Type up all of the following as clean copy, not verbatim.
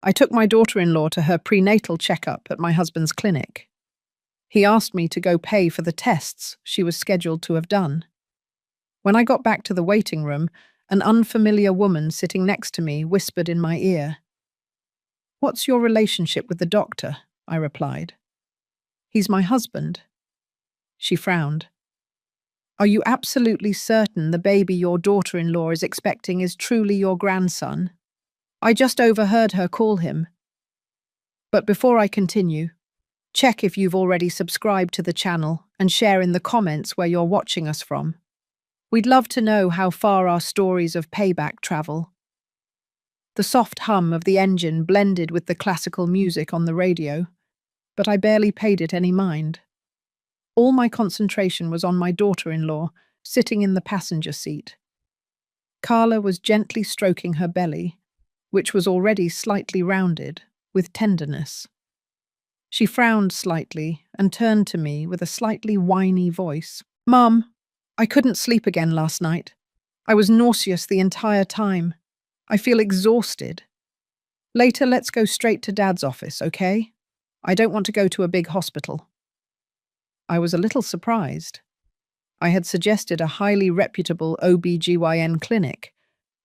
I took my daughter-in-law to her prenatal checkup at my husband's clinic. He asked me to go pay for the tests she was scheduled to have done. When I got back to the waiting room, an unfamiliar woman sitting next to me whispered in my ear. "What's your relationship with the doctor?" I replied. "He's my husband." She frowned. "Are you absolutely certain the baby your daughter-in-law is expecting is truly your grandson? I just overheard her call him." But before I continue, check if you've already subscribed to the channel and share in the comments where you're watching us from. We'd love to know how far our stories of payback travel. The soft hum of the engine blended with the classical music on the radio, but I barely paid it any mind. All my concentration was on my daughter-in-law, sitting in the passenger seat. Carla was gently stroking her belly, which was already slightly rounded, with tenderness. She frowned slightly and turned to me with a slightly whiny voice. "Mum, I couldn't sleep again last night. I was nauseous the entire time. I feel exhausted. Later, let's go straight to Dad's office, okay? I don't want to go to a big hospital." I was a little surprised. I had suggested a highly reputable OB/GYN clinic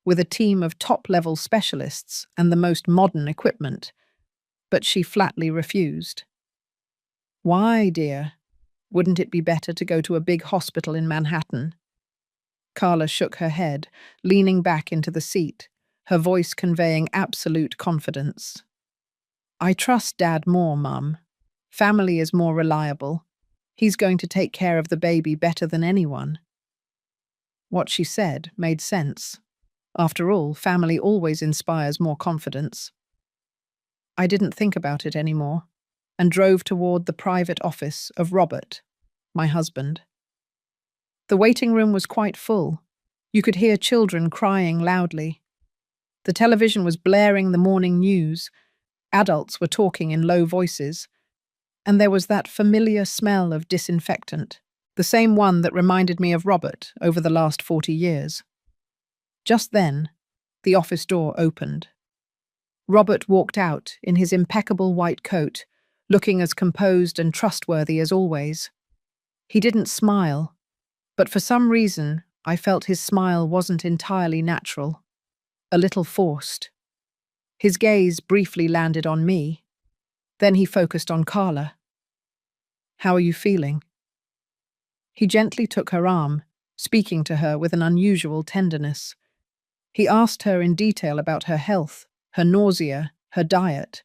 with a team of top-level specialists and the most modern equipment, but she flatly refused. "Why, dear? Wouldn't it be better to go to a big hospital in Manhattan?" Carla shook her head, leaning back into the seat, her voice conveying absolute confidence. "I trust Dad more, Mum. Family is more reliable. He's going to take care of the baby better than anyone." What she said made sense. After all, family always inspires more confidence. I didn't think about it anymore and drove toward the private office of Robert, my husband. The waiting room was quite full. You could hear children crying loudly. The television was blaring the morning news. Adults were talking in low voices. And there was that familiar smell of disinfectant, the same one that reminded me of Robert over the last 40 years. Just then, the office door opened. Robert walked out in his impeccable white coat, looking as composed and trustworthy as always. He didn't smile, but for some reason, I felt his smile wasn't entirely natural, a little forced. His gaze briefly landed on me. Then he focused on Carla. "How are you feeling?" He gently took her arm, speaking to her with an unusual tenderness. He asked her in detail about her health, her nausea, her diet,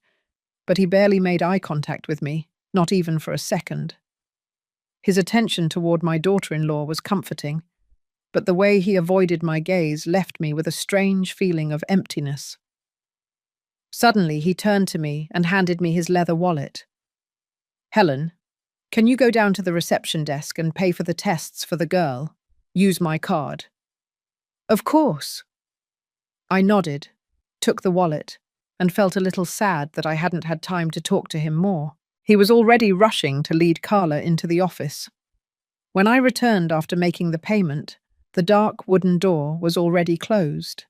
but he barely made eye contact with me, not even for a second. His attention toward my daughter-in-law was comforting, but the way he avoided my gaze left me with a strange feeling of emptiness. Suddenly, he turned to me and handed me his leather wallet. "Helen, can you go down to the reception desk and pay for the tests for the girl? Use my card." "Of course." I nodded, took the wallet, and felt a little sad that I hadn't had time to talk to him more. He was already rushing to lead Carla into the office. When I returned after making the payment, the dark wooden door was already closed.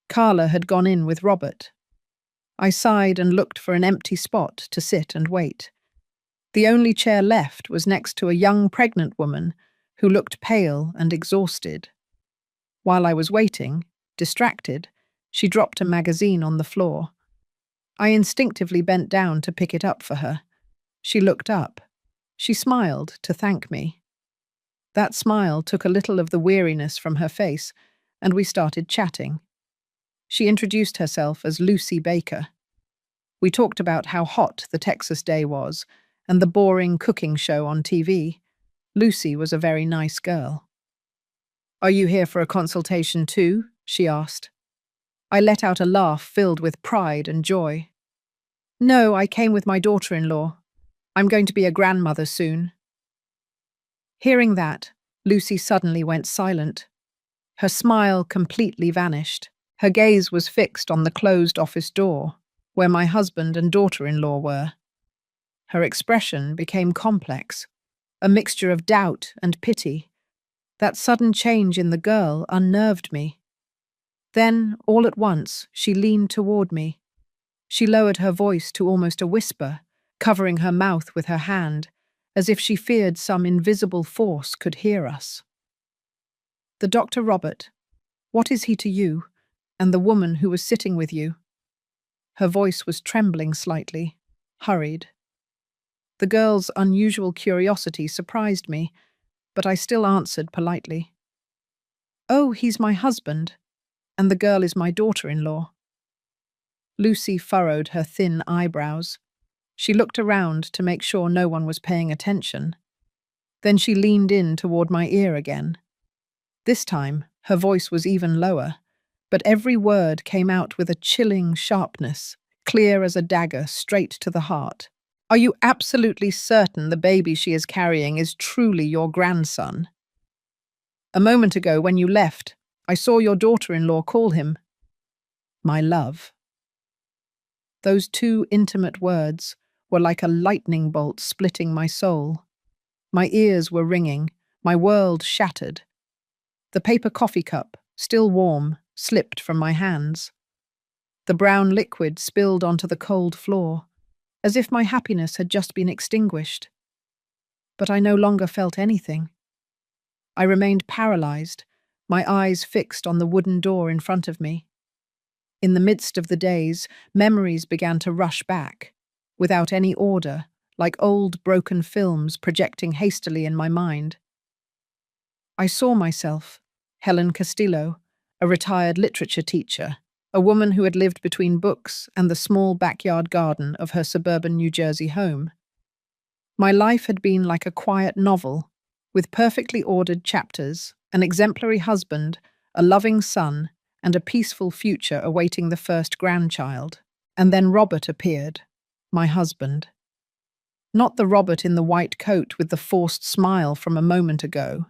Carla had gone in with Robert. I sighed and looked for an empty spot to sit and wait. The only chair left was next to a young pregnant woman who looked pale and exhausted. While I was waiting, distracted, she dropped a magazine on the floor. I instinctively bent down to pick it up for her. She looked up. She smiled to thank me. That smile took a little of the weariness from her face, and we started chatting. She introduced herself as Lucy Baker. We talked about how hot the Texas day was and the boring cooking show on TV. Lucy was a very nice girl. "Are you here for a consultation too?" she asked. I let out a laugh filled with pride and joy. "No, I came with my daughter-in-law. I'm going to be a grandmother soon." Hearing that, Lucy suddenly went silent. Her smile completely vanished. Her gaze was fixed on the closed office door, where my husband and daughter-in-law were. Her expression became complex, a mixture of doubt and pity. That sudden change in the girl unnerved me. Then, all at once, she leaned toward me. She lowered her voice to almost a whisper, covering her mouth with her hand, as if she feared some invisible force could hear us. "The Dr. Robert, what is he to you, and the woman who was sitting with you?" Her voice was trembling slightly, hurried. The girl's unusual curiosity surprised me, but I still answered politely. "Oh, he's my husband, and the girl is my daughter-in-law." Lucy furrowed her thin eyebrows. She looked around to make sure no one was paying attention. Then she leaned in toward my ear again. This time, her voice was even lower, but every word came out with a chilling sharpness, clear as a dagger straight to the heart. "Are you absolutely certain the baby she is carrying is truly your grandson? A moment ago, when you left, I saw your daughter-in-law call him my love." Those two intimate words were like a lightning bolt splitting my soul. My ears were ringing, my world shattered. The paper coffee cup, still warm, slipped from my hands. The brown liquid spilled onto the cold floor, as if my happiness had just been extinguished. But I no longer felt anything. I remained paralyzed, my eyes fixed on the wooden door in front of me. In the midst of the days, memories began to rush back, without any order, like old broken films projecting hastily in my mind. I saw myself, Helen Castillo, a retired literature teacher, a woman who had lived between books and the small backyard garden of her suburban New Jersey home. My life had been like a quiet novel, with perfectly ordered chapters, an exemplary husband, a loving son, and a peaceful future awaiting the first grandchild. And then Robert appeared, my husband. Not the Robert in the white coat with the forced smile from a moment ago,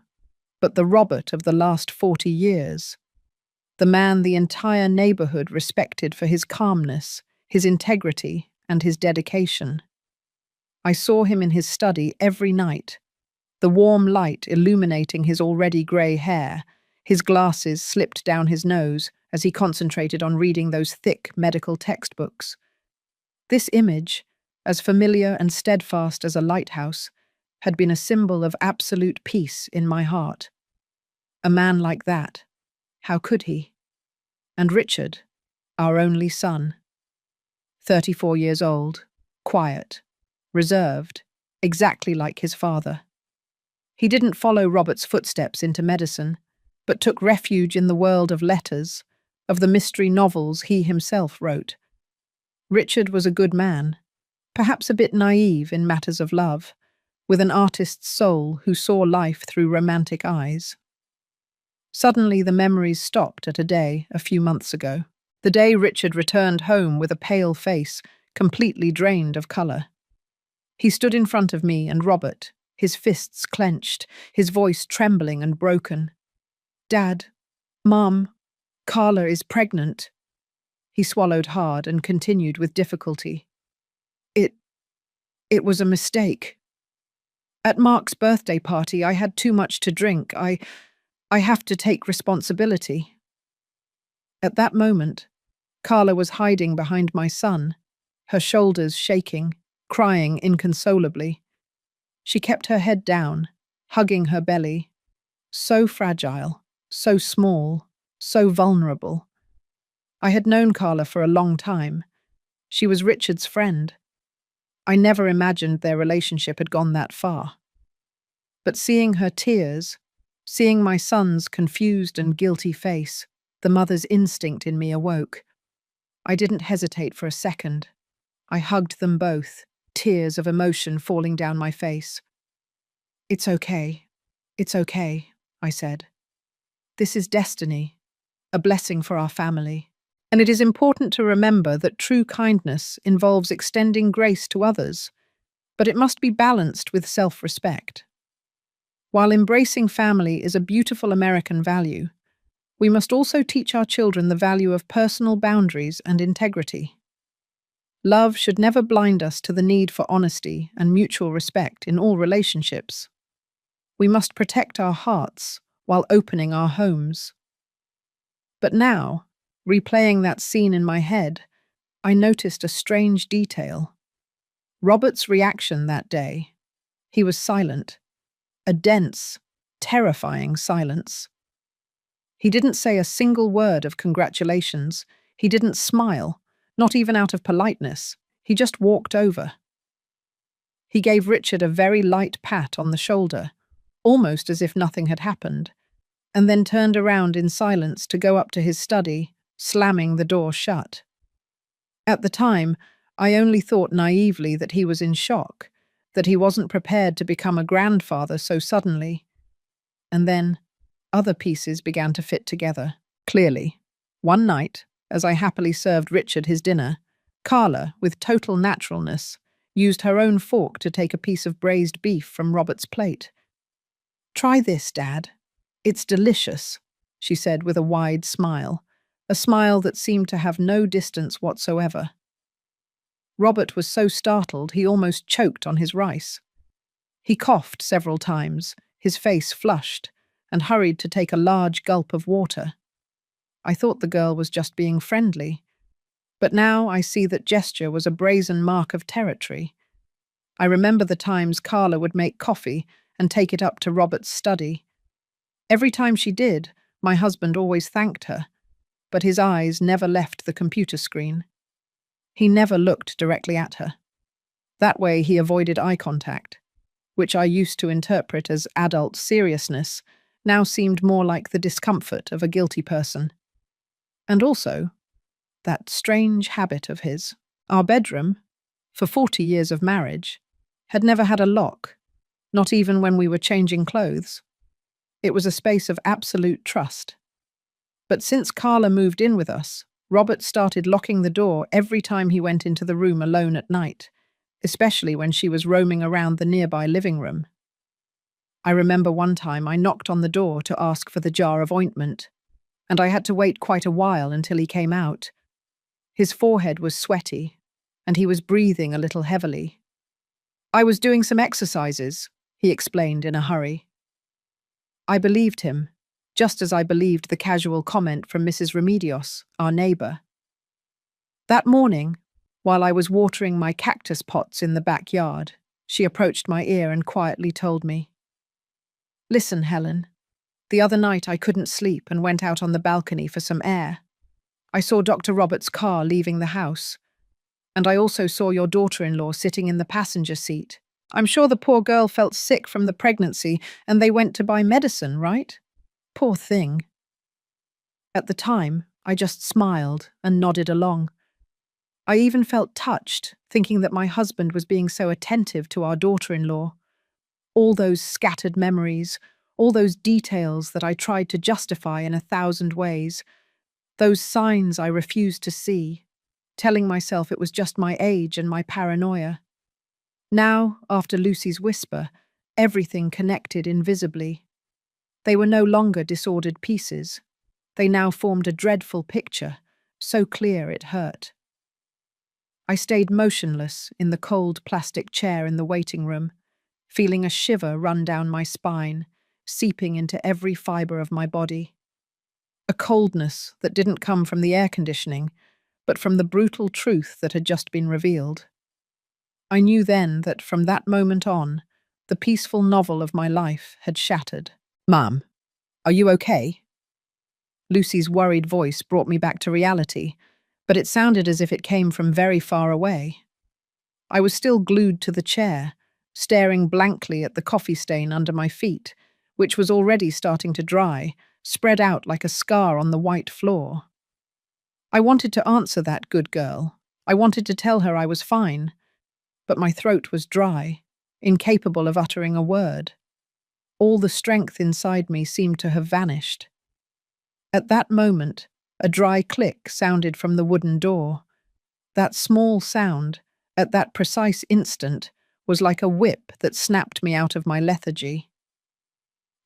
but the Robert of the last 40 years. The man the entire neighborhood respected for his calmness, his integrity, and his dedication. I saw him in his study every night, the warm light illuminating his already grey hair. His glasses slipped down his nose as he concentrated on reading those thick medical textbooks. This image, as familiar and steadfast as a lighthouse, had been a symbol of absolute peace in my heart. A man like that, how could he? And Richard, our only son. 34 years old, quiet, reserved, exactly like his father. He didn't follow Robert's footsteps into medicine, but took refuge in the world of letters, of the mystery novels he himself wrote. Richard was a good man, perhaps a bit naive in matters of love, with an artist's soul who saw life through romantic eyes. Suddenly the memories stopped at a day a few months ago, the day Richard returned home with a pale face, completely drained of colour. He stood in front of me and Robert, his fists clenched, his voice trembling and broken. "Dad, Mom, Carla is pregnant." He swallowed hard and continued with difficulty. It was a mistake. At Mark's birthday party, I had too much to drink. I have to take responsibility." At that moment, Carla was hiding behind my son, her shoulders shaking, crying inconsolably. She kept her head down, hugging her belly. So fragile, so small, so vulnerable. I had known Carla for a long time. She was Richard's friend. I never imagined their relationship had gone that far. But seeing her tears, seeing my son's confused and guilty face, the mother's instinct in me awoke. I didn't hesitate for a second. I hugged them both, tears of emotion falling down my face. It's okay, I said. "This is destiny, a blessing for our family. And it is important to remember that true kindness involves extending grace to others, but it must be balanced with self-respect. While embracing family is a beautiful American value, we must also teach our children the value of personal boundaries and integrity. Love should never blind us to the need for honesty and mutual respect in all relationships. We must protect our hearts while opening our homes. But now, replaying that scene in my head, I noticed a strange detail. Robert's reaction that day. He was silent. A dense, terrifying silence. He didn't say a single word of congratulations. He didn't smile, not even out of politeness. He just walked over. He gave Richard a very light pat on the shoulder, almost as if nothing had happened, and then turned around in silence to go up to his study, slamming the door shut. At the time, I only thought naively that he was in shock, that he wasn't prepared to become a grandfather so suddenly. And then, other pieces began to fit together, clearly. One night, as I happily served Richard his dinner, Carla, with total naturalness, used her own fork to take a piece of braised beef from Robert's plate. "Try this, Dad. It's delicious," she said with a wide smile, a smile that seemed to have no distance whatsoever. Robert was so startled he almost choked on his rice. He coughed several times, his face flushed, and hurried to take a large gulp of water. I thought the girl was just being friendly, but now I see that gesture was a brazen mark of territory. I remember the times Carla would make coffee and take it up to Robert's study. Every time she did, my husband always thanked her, but his eyes never left the computer screen. He never looked directly at her. That way he avoided eye contact, which I used to interpret as adult seriousness, now seemed more like the discomfort of a guilty person. And also, that strange habit of his. Our bedroom, for 40 years of marriage, had never had a lock, not even when we were changing clothes. It was a space of absolute trust. But since Carla moved in with us, Robert started locking the door every time he went into the room alone at night, especially when she was roaming around the nearby living room. I remember one time I knocked on the door to ask for the jar of ointment, and I had to wait quite a while until he came out. His forehead was sweaty, and he was breathing a little heavily. "I was doing some exercises," he explained in a hurry. I believed him, just as I believed the casual comment from Mrs. Remedios, our neighbour. That morning, while I was watering my cactus pots in the backyard, she approached my ear and quietly told me, "Listen, Helen, the other night I couldn't sleep and went out on the balcony for some air. I saw Dr. Roberts' car leaving the house, and I also saw your daughter-in-law sitting in the passenger seat. I'm sure the poor girl felt sick from the pregnancy and they went to buy medicine, right? Poor thing." At the time, I just smiled and nodded along. I even felt touched, thinking that my husband was being so attentive to our daughter-in-law. All those scattered memories, all those details that I tried to justify in 1,000 ways, those signs I refused to see, telling myself it was just my age and my paranoia. Now, after Lucy's whisper, everything connected invisibly. They were no longer disordered pieces. They now formed a dreadful picture, so clear it hurt. I stayed motionless in the cold plastic chair in the waiting room, feeling a shiver run down my spine, seeping into every fibre of my body. A coldness that didn't come from the air conditioning, but from the brutal truth that had just been revealed. I knew then that from that moment on, the peaceful novel of my life had shattered. "Mum, are you okay?" Lucy's worried voice brought me back to reality, but it sounded as if it came from very far away. I was still glued to the chair, staring blankly at the coffee stain under my feet, which was already starting to dry, spread out like a scar on the white floor. I wanted to answer that good girl. I wanted to tell her I was fine, but my throat was dry, incapable of uttering a word. All the strength inside me seemed to have vanished. At that moment, a dry click sounded from the wooden door. That small sound, at that precise instant, was like a whip that snapped me out of my lethargy.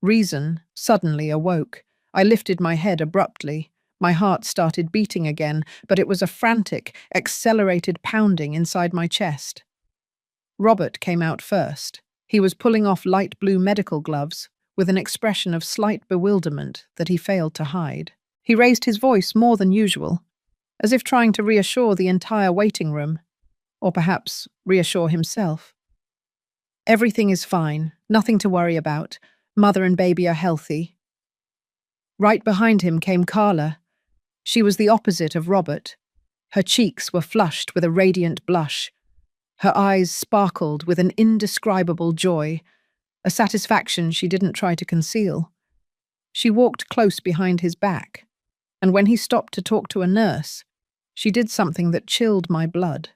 Reason suddenly awoke. I lifted my head abruptly. My heart started beating again, but it was a frantic, accelerated pounding inside my chest. Robert came out first. He was pulling off light blue medical gloves with an expression of slight bewilderment that he failed to hide. He raised his voice more than usual, as if trying to reassure the entire waiting room, or perhaps reassure himself. Everything is fine, nothing to worry about. Mother and baby are healthy. Right behind him came Carla. She was the opposite of Robert. Her cheeks were flushed with a radiant blush. Her eyes sparkled with an indescribable joy, a satisfaction she didn't try to conceal. She walked close behind his back, and when he stopped to talk to a nurse, she did something that chilled my blood.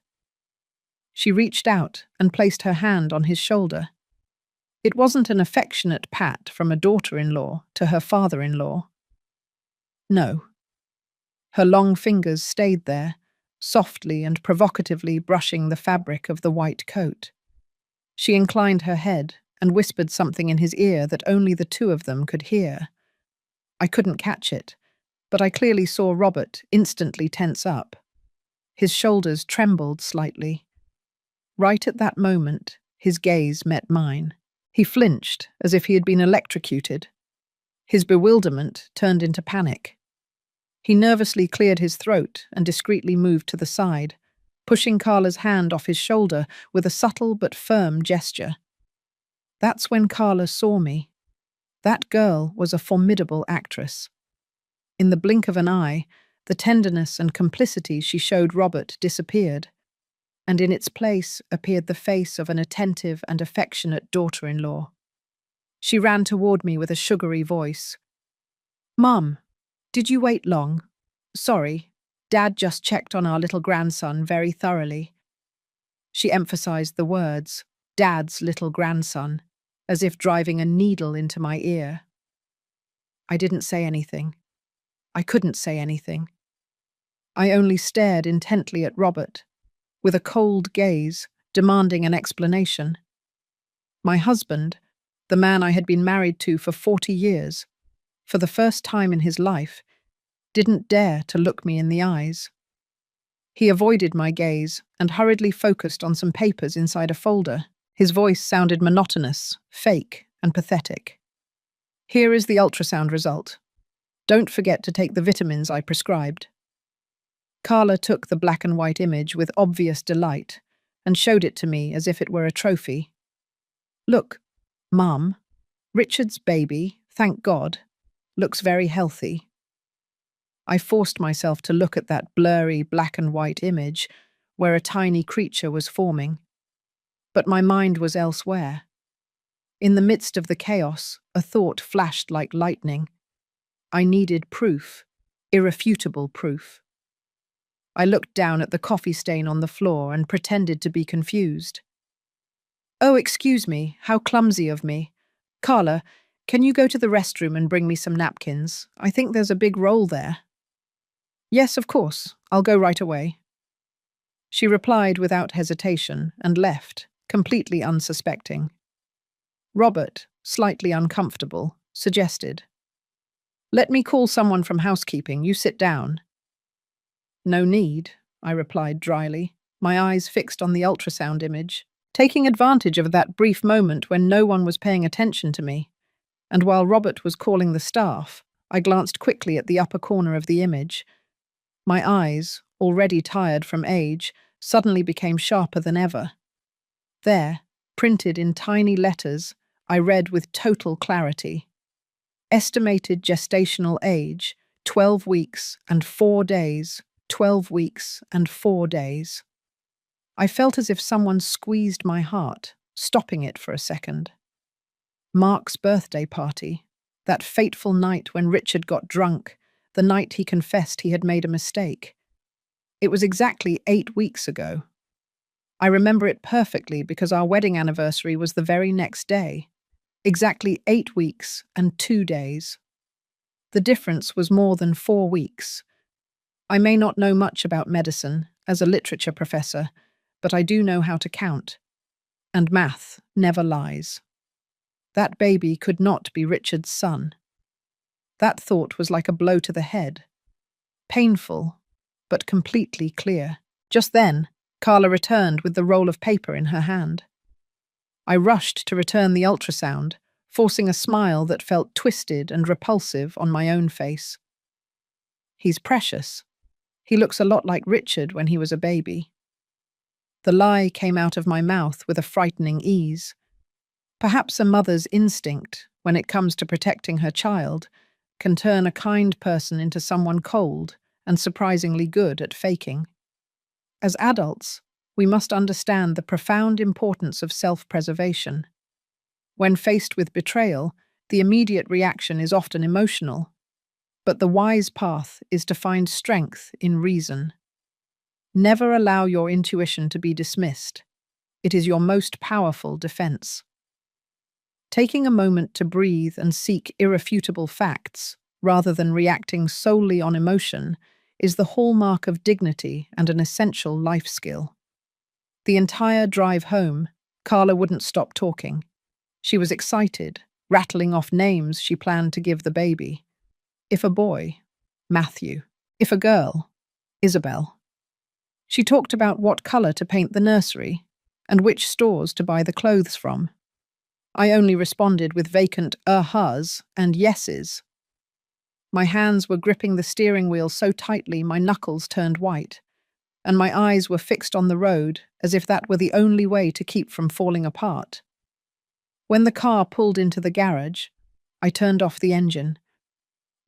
She reached out and placed her hand on his shoulder. It wasn't an affectionate pat from a daughter-in-law to her father-in-law. No. Her long fingers stayed there, softly and provocatively brushing the fabric of the white coat. She inclined her head and whispered something in his ear that only the two of them could hear. I couldn't catch it, but I clearly saw Robert instantly tense up. His shoulders trembled slightly. Right at that moment, his gaze met mine. He flinched as if he had been electrocuted. His bewilderment turned into panic. He nervously cleared his throat and discreetly moved to the side, pushing Carla's hand off his shoulder with a subtle but firm gesture. That's when Carla saw me. That girl was a formidable actress. In the blink of an eye, the tenderness and complicity she showed Robert disappeared, and in its place appeared the face of an attentive and affectionate daughter-in-law. She ran toward me with a sugary voice. "Mum, did you wait long? Sorry, Dad just checked on our little grandson very thoroughly." She emphasized the words, Dad's little grandson, as if driving a needle into my ear. I didn't say anything. I couldn't say anything. I only stared intently at Robert, with a cold gaze, demanding an explanation. My husband, the man I had been married to for 40 years, for the first time in his life, didn't dare to look me in the eyes. He avoided my gaze and hurriedly focused on some papers inside a folder. His voice sounded monotonous, fake, and pathetic. "Here is the ultrasound result. Don't forget to take the vitamins I prescribed." Carla took the black and white image with obvious delight and showed it to me as if it were a trophy. "Look, Mum, Richard's baby, thank God, looks very healthy." I forced myself to look at that blurry black and white image where a tiny creature was forming. But my mind was elsewhere. In the midst of the chaos, a thought flashed like lightning. I needed proof, irrefutable proof. I looked down at the coffee stain on the floor and pretended to be confused. "Oh, excuse me, how clumsy of me. Carla, can you go to the restroom and bring me some napkins? I think there's a big roll there." "Yes, of course. I'll go right away." She replied without hesitation and left, completely unsuspecting. Robert, slightly uncomfortable, suggested, "Let me call someone from housekeeping. You sit down." "No need," I replied dryly, my eyes fixed on the ultrasound image, taking advantage of that brief moment when no one was paying attention to me. And while Robert was calling the staff, I glanced quickly at the upper corner of the image. My eyes, already tired from age, suddenly became sharper than ever. There, printed in tiny letters, I read with total clarity, "Estimated gestational age, 12 weeks and 4 days, 12 weeks and 4 days." I felt as if someone squeezed my heart, stopping it for a second. Mark's birthday party, that fateful night when Richard got drunk, the night he confessed he had made a mistake. It was exactly 8 weeks ago. I remember it perfectly because our wedding anniversary was the very next day. Exactly 8 weeks and 2 days. The difference was more than 4 weeks. I may not know much about medicine as a literature professor, but I do know how to count. And math never lies. That baby could not be Richard's son. That thought was like a blow to the head. Painful, but completely clear. Just then, Carla returned with the roll of paper in her hand. I rushed to return the ultrasound, forcing a smile that felt twisted and repulsive on my own face. "He's precious. He looks a lot like Richard when he was a baby." The lie came out of my mouth with a frightening ease. Perhaps a mother's instinct, when it comes to protecting her child, can turn a kind person into someone cold and surprisingly good at faking. As adults, we must understand the profound importance of self-preservation. When faced with betrayal, the immediate reaction is often emotional, but the wise path is to find strength in reason. Never allow your intuition to be dismissed. It is your most powerful defense. Taking a moment to breathe and seek irrefutable facts, rather than reacting solely on emotion, is the hallmark of dignity and an essential life skill. The entire drive home, Carla wouldn't stop talking. She was excited, rattling off names she planned to give the baby. If a boy, Matthew. If a girl, Isabel. She talked about what colour to paint the nursery and which stores to buy the clothes from. I only responded with vacant ahas and yeses. My hands were gripping the steering wheel so tightly my knuckles turned white, and my eyes were fixed on the road as if that were the only way to keep from falling apart. When the car pulled into the garage, I turned off the engine.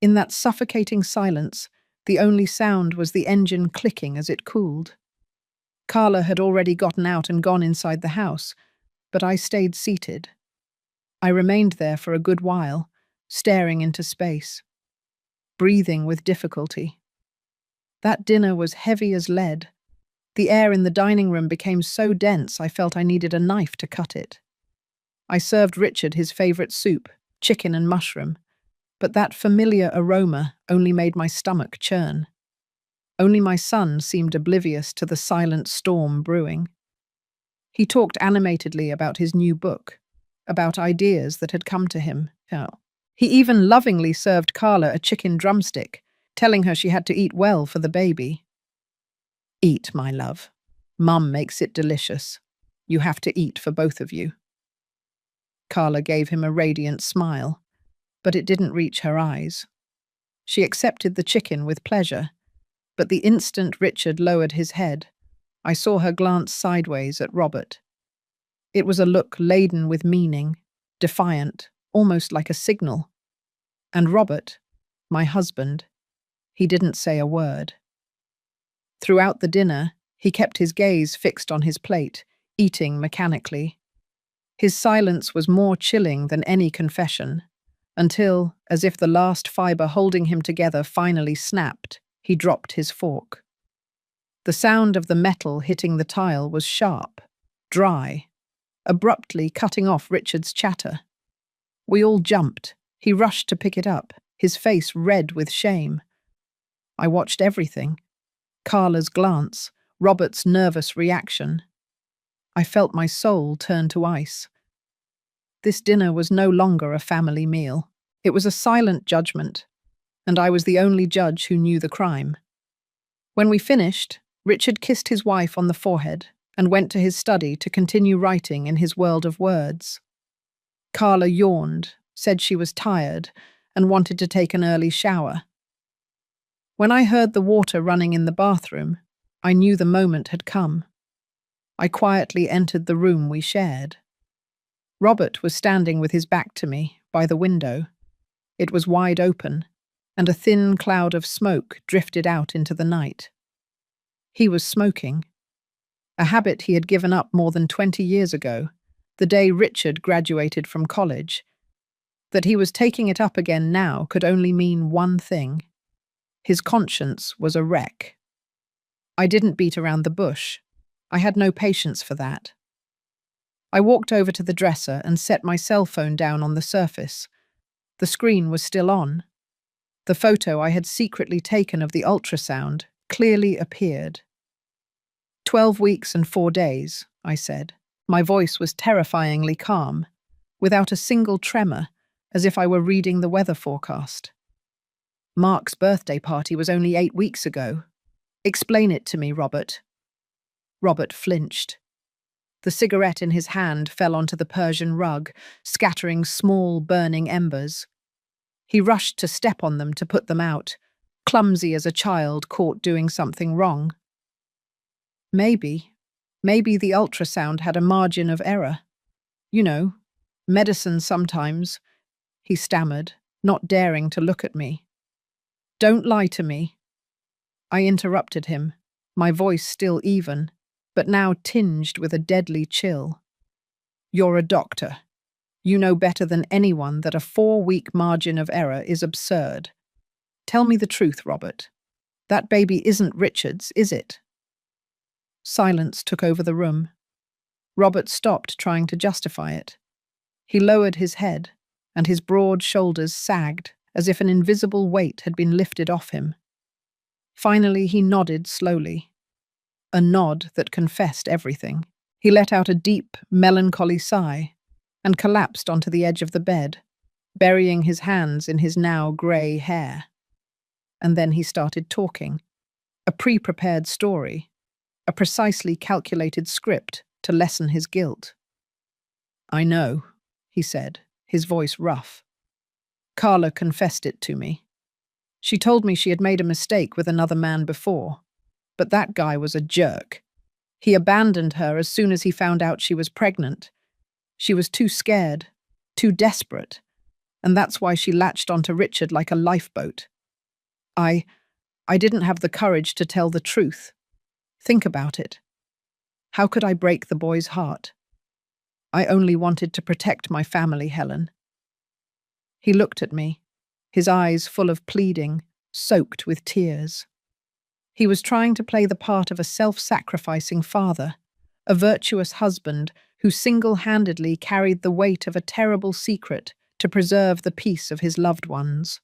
In that suffocating silence, the only sound was the engine clicking as it cooled. Carla had already gotten out and gone inside the house, but I stayed seated. I remained there for a good while, staring into space, breathing with difficulty. That dinner was heavy as lead. The air in the dining room became so dense I felt I needed a knife to cut it. I served Richard his favourite soup, chicken and mushroom, but that familiar aroma only made my stomach churn. Only my son seemed oblivious to the silent storm brewing. He talked animatedly about his new book, about ideas that had come to him. He even lovingly served Carla a chicken drumstick, telling her she had to eat well for the baby. "Eat, my love. Mum makes it delicious. You have to eat for both of you." Carla gave him a radiant smile, but it didn't reach her eyes. She accepted the chicken with pleasure, but the instant Richard lowered his head, I saw her glance sideways at Robert. It was a look laden with meaning, defiant, almost like a signal. And Robert, my husband, he didn't say a word. Throughout the dinner, he kept his gaze fixed on his plate, eating mechanically. His silence was more chilling than any confession, until, as if the last fibre holding him together finally snapped, he dropped his fork. The sound of the metal hitting the tile was sharp, dry, abruptly cutting off Richard's chatter. We all jumped. He rushed to pick it up, his face red with shame. I watched everything. Carla's glance, Robert's nervous reaction. I felt my soul turn to ice. This dinner was no longer a family meal. It was a silent judgment, and I was the only judge who knew the crime. When we finished, Richard kissed his wife on the forehead and went to his study to continue writing in his world of words. Carla yawned, said she was tired, and wanted to take an early shower. When I heard the water running in the bathroom, I knew the moment had come. I quietly entered the room we shared. Robert was standing with his back to me, by the window. It was wide open, and a thin cloud of smoke drifted out into the night. He was smoking, a habit he had given up more than 20 years ago, the day Richard graduated from college. That he was taking it up again now could only mean one thing. His conscience was a wreck. I didn't beat around the bush. I had no patience for that. I walked over to the dresser and set my cell phone down on the surface. The screen was still on. The photo I had secretly taken of the ultrasound clearly appeared. 12 weeks and 4 days, I said. My voice was terrifyingly calm, without a single tremor, as if I were reading the weather forecast. Mark's birthday party was only 8 weeks ago. Explain it to me, Robert. Robert flinched. The cigarette in his hand fell onto the Persian rug, scattering small, burning embers. He rushed to step on them to put them out, clumsy as a child caught doing something wrong. Maybe, maybe the ultrasound had a margin of error. You know, medicine sometimes, he stammered, not daring to look at me. Don't lie to me. I interrupted him, my voice still even, but now tinged with a deadly chill. You're a doctor. You know better than anyone that a 4-week margin of error is absurd. Tell me the truth, Robert. That baby isn't Richard's, is it? Silence took over the room. Robert stopped trying to justify it. He lowered his head, and his broad shoulders sagged as if an invisible weight had been lifted off him. Finally, he nodded slowly. A nod that confessed everything. He let out a deep, melancholy sigh and collapsed onto the edge of the bed, burying his hands in his now grey hair. And then he started talking. A pre-prepared story, a precisely calculated script to lessen his guilt. I know, he said, his voice rough. Carla confessed it to me. She told me she had made a mistake with another man before, but that guy was a jerk. He abandoned her as soon as he found out she was pregnant. She was too scared, too desperate, and that's why she latched onto Richard like a lifeboat. I didn't have the courage to tell the truth. Think about it. How could I break the boy's heart? I only wanted to protect my family, Helen. He looked at me, his eyes full of pleading, soaked with tears. He was trying to play the part of a self-sacrificing father, a virtuous husband who single-handedly carried the weight of a terrible secret to preserve the peace of his loved ones.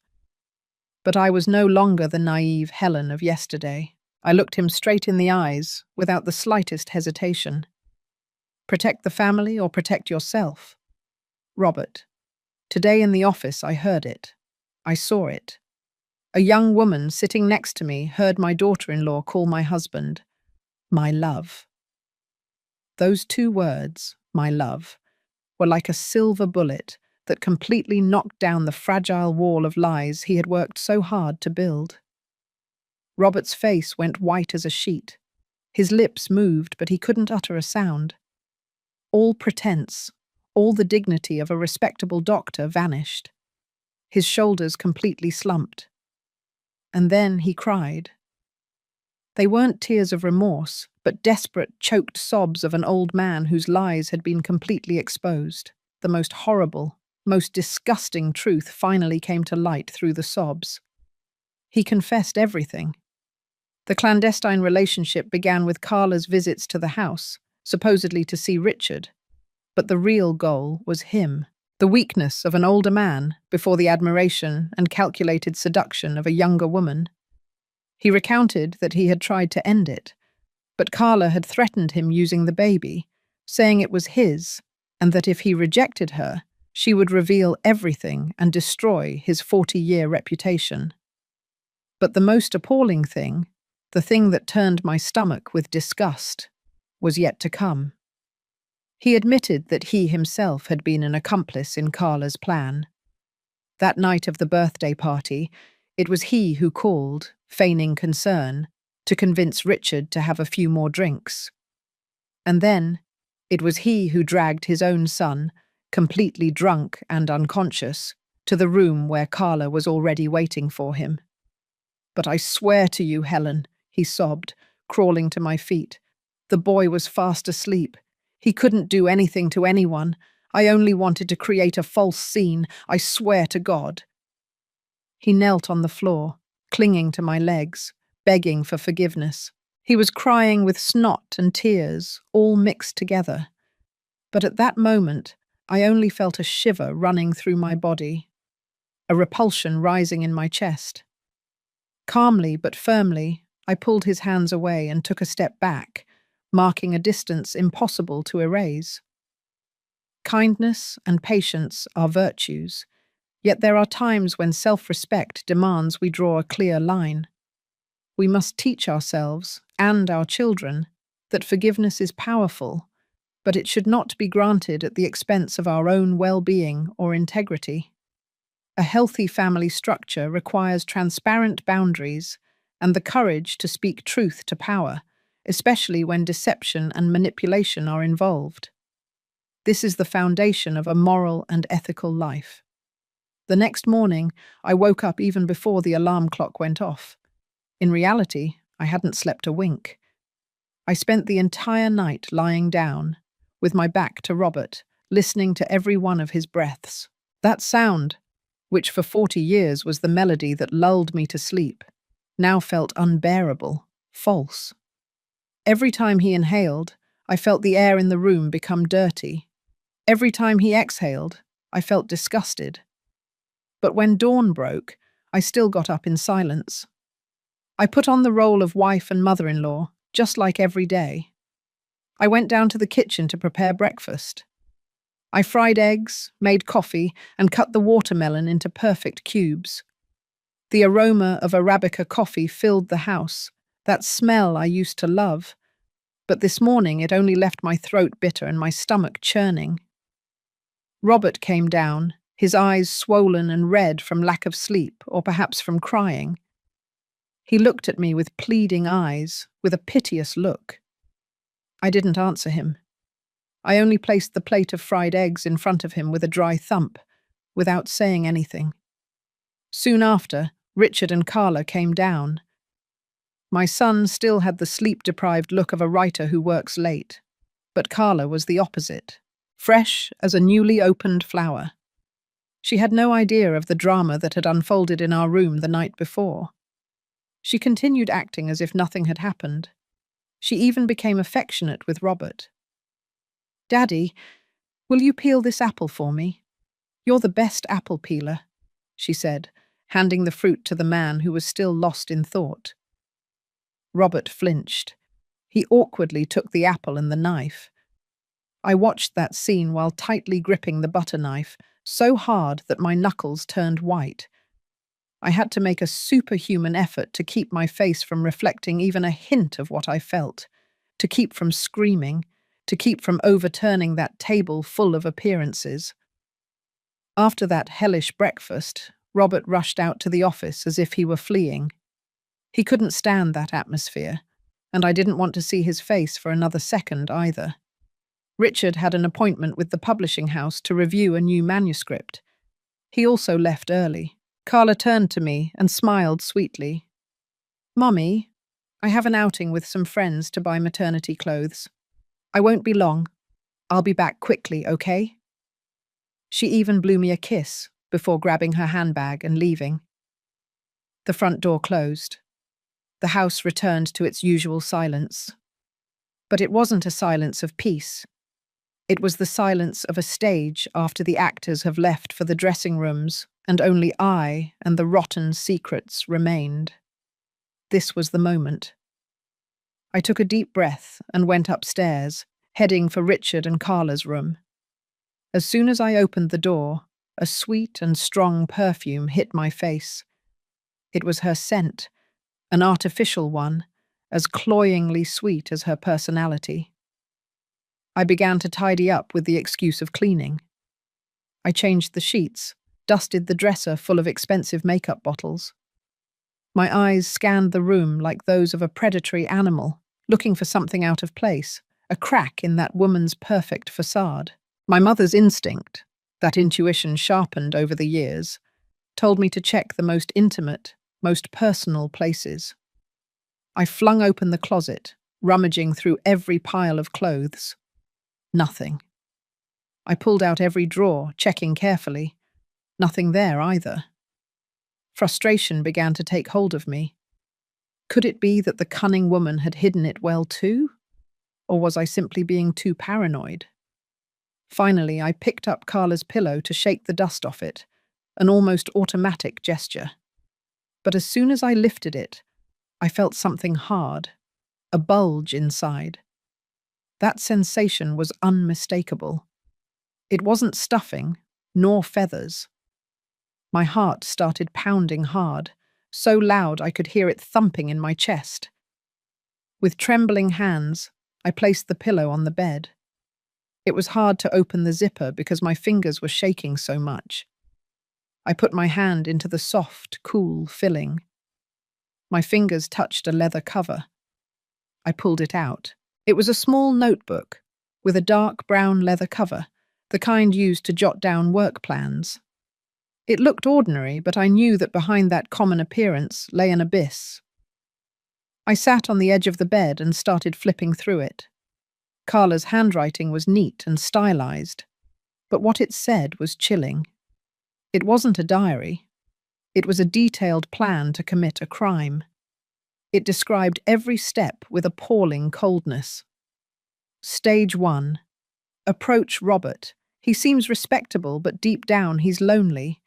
But I was no longer the naive Helen of yesterday. I looked him straight in the eyes, without the slightest hesitation. Protect the family or protect yourself? Robert, today in the office I heard it. I saw it. A young woman sitting next to me heard my daughter-in-law call my husband, my love. Those 2 words, my love, were like a silver bullet that completely knocked down the fragile wall of lies he had worked so hard to build. Robert's face went white as a sheet. His lips moved, but he couldn't utter a sound. All pretense, all the dignity of a respectable doctor vanished. His shoulders completely slumped. And then he cried. They weren't tears of remorse, but desperate, choked sobs of an old man whose lies had been completely exposed. The most horrible, most disgusting truth finally came to light through the sobs. He confessed everything. The clandestine relationship began with Carla's visits to the house, supposedly to see Richard. But the real goal was him, the weakness of an older man before the admiration and calculated seduction of a younger woman. He recounted that he had tried to end it, but Carla had threatened him using the baby, saying it was his, and that if he rejected her, she would reveal everything and destroy his 40-year reputation. But the most appalling thing, the thing that turned my stomach with disgust, was yet to come. He admitted that he himself had been an accomplice in Carla's plan. That night of the birthday party, it was he who called, feigning concern, to convince Richard to have a few more drinks. And then, it was he who dragged his own son, completely drunk and unconscious, to the room where Carla was already waiting for him. But I swear to you, Helen, he sobbed, crawling to my feet. The boy was fast asleep. He couldn't do anything to anyone. I only wanted to create a false scene, I swear to God. He knelt on the floor, clinging to my legs, begging for forgiveness. He was crying with snot and tears, all mixed together. But at that moment, I only felt a shiver running through my body, a repulsion rising in my chest. Calmly but firmly, I pulled his hands away and took a step back, marking a distance impossible to erase. Kindness and patience are virtues, yet there are times when self-respect demands we draw a clear line. We must teach ourselves, and our children, that forgiveness is powerful, but it should not be granted at the expense of our own well-being or integrity. A healthy family structure requires transparent boundaries and the courage to speak truth to power, especially when deception and manipulation are involved. This is the foundation of a moral and ethical life. The next morning, I woke up even before the alarm clock went off. In reality, I hadn't slept a wink. I spent the entire night lying down, with my back to Robert, listening to every one of his breaths. That sound, which for 40 years was the melody that lulled me to sleep, now felt unbearable, false. Every time he inhaled, I felt the air in the room become dirty. Every time he exhaled, I felt disgusted. But when dawn broke, I still got up in silence. I put on the role of wife and mother-in-law, just like every day. I went down to the kitchen to prepare breakfast. I fried eggs, made coffee, and cut the watermelon into perfect cubes. The aroma of Arabica coffee filled the house, that smell I used to love. But this morning it only left my throat bitter and my stomach churning. Robert came down, his eyes swollen and red from lack of sleep, or perhaps from crying. He looked at me with pleading eyes, with a piteous look. I didn't answer him. I only placed the plate of fried eggs in front of him with a dry thump, without saying anything. Soon after, Richard and Carla came down. My son still had the sleep-deprived look of a writer who works late, but Carla was the opposite, fresh as a newly opened flower. She had no idea of the drama that had unfolded in our room the night before. She continued acting as if nothing had happened. She even became affectionate with Robert. "Daddy, will you peel this apple for me? You're the best apple peeler," she said, handing the fruit to the man who was still lost in thought. Robert flinched. He awkwardly took the apple and the knife. I watched that scene while tightly gripping the butter knife, so hard that my knuckles turned white. I had to make a superhuman effort to keep my face from reflecting even a hint of what I felt, to keep from screaming, to keep from overturning that table full of appearances. After that hellish breakfast, Robert rushed out to the office as if he were fleeing. He couldn't stand that atmosphere, and I didn't want to see his face for another second either. Richard had an appointment with the publishing house to review a new manuscript. He also left early. Carla turned to me and smiled sweetly. "Mummy, I have an outing with some friends to buy maternity clothes. I won't be long. I'll be back quickly, okay?" She even blew me a kiss before grabbing her handbag and leaving. The front door closed. The house returned to its usual silence. But it wasn't a silence of peace. It was the silence of a stage after the actors have left for the dressing rooms, and only I and the rotten secrets remained. This was the moment. I took a deep breath and went upstairs, heading for Richard and Carla's room. As soon as I opened the door, a sweet and strong perfume hit my face. It was her scent, an artificial one, as cloyingly sweet as her personality. I began to tidy up with the excuse of cleaning. I changed the sheets, dusted the dresser full of expensive makeup bottles. My eyes scanned the room like those of a predatory animal, looking for something out of place, a crack in that woman's perfect facade. My mother's instinct, that intuition sharpened over the years, told me to check the most intimate, most personal places. I flung open the closet, rummaging through every pile of clothes. Nothing. I pulled out every drawer, checking carefully. Nothing there either. Frustration began to take hold of me. Could it be that the cunning woman had hidden it well too? Or was I simply being too paranoid? Finally, I picked up Carla's pillow to shake the dust off it, an almost automatic gesture. But as soon as I lifted it, I felt something hard, a bulge inside. That sensation was unmistakable. It wasn't stuffing, nor feathers. My heart started pounding hard, so loud I could hear it thumping in my chest. With trembling hands, I placed the pillow on the bed. It was hard to open the zipper because my fingers were shaking so much. I put my hand into the soft, cool filling. My fingers touched a leather cover. I pulled it out. It was a small notebook with a dark brown leather cover, the kind used to jot down work plans. It looked ordinary, but I knew that behind that common appearance lay an abyss. I sat on the edge of the bed and started flipping through it. Carla's handwriting was neat and stylized, but what it said was chilling. It wasn't a diary. It was a detailed plan to commit a crime. It described every step with appalling coldness. Stage 1. Approach Robert. He seems respectable, but deep down he's lonely.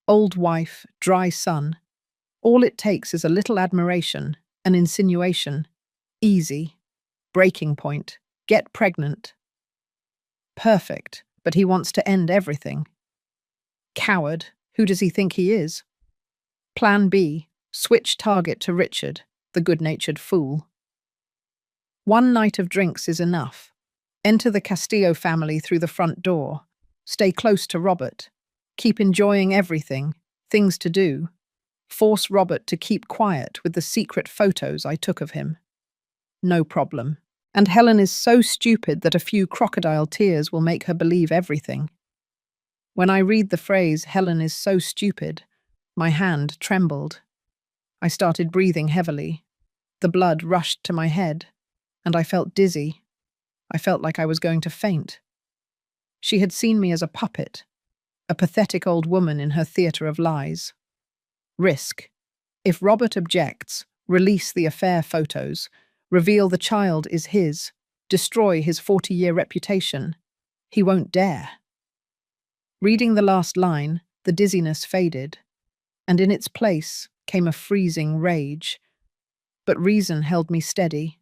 Old wife, dry son. All it takes is a little admiration, an insinuation. Easy. Breaking point. Get pregnant. Perfect, but he wants to end everything. Coward. Who does he think he is? Plan B. Switch target to Richard, the good-natured fool. One night of drinks is enough. Enter the Castillo family through the front door. Stay close to Robert. Keep enjoying everything. Things to do. Force Robert to keep quiet with the secret photos I took of him. No problem. And Helen is so stupid that a few crocodile tears will make her believe everything. When I read the phrase, Helen is so stupid, my hand trembled. I started breathing heavily. The blood rushed to my head, and I felt dizzy. I felt like I was going to faint. She had seen me as a puppet, a pathetic old woman in her theatre of lies. Risk. If Robert objects, release the affair photos, reveal the child is his, destroy his 40-year reputation. He won't dare. Reading the last line, the dizziness faded, and in its place came a freezing rage. But reason held me steady.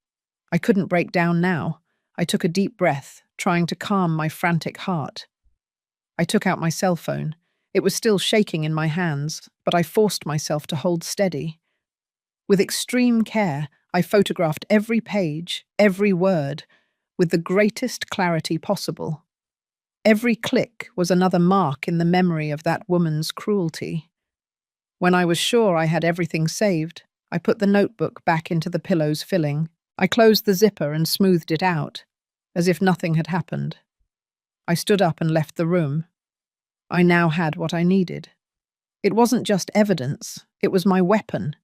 I couldn't break down now. I took a deep breath, trying to calm my frantic heart. I took out my cell phone. It was still shaking in my hands, but I forced myself to hold steady. With extreme care, I photographed every page, every word, with the greatest clarity possible. Every click was another mark in the memory of that woman's cruelty. When I was sure I had everything saved, I put the notebook back into the pillow's filling. I closed the zipper and smoothed it out, as if nothing had happened. I stood up and left the room. I now had what I needed. It wasn't just evidence, it was my weapon.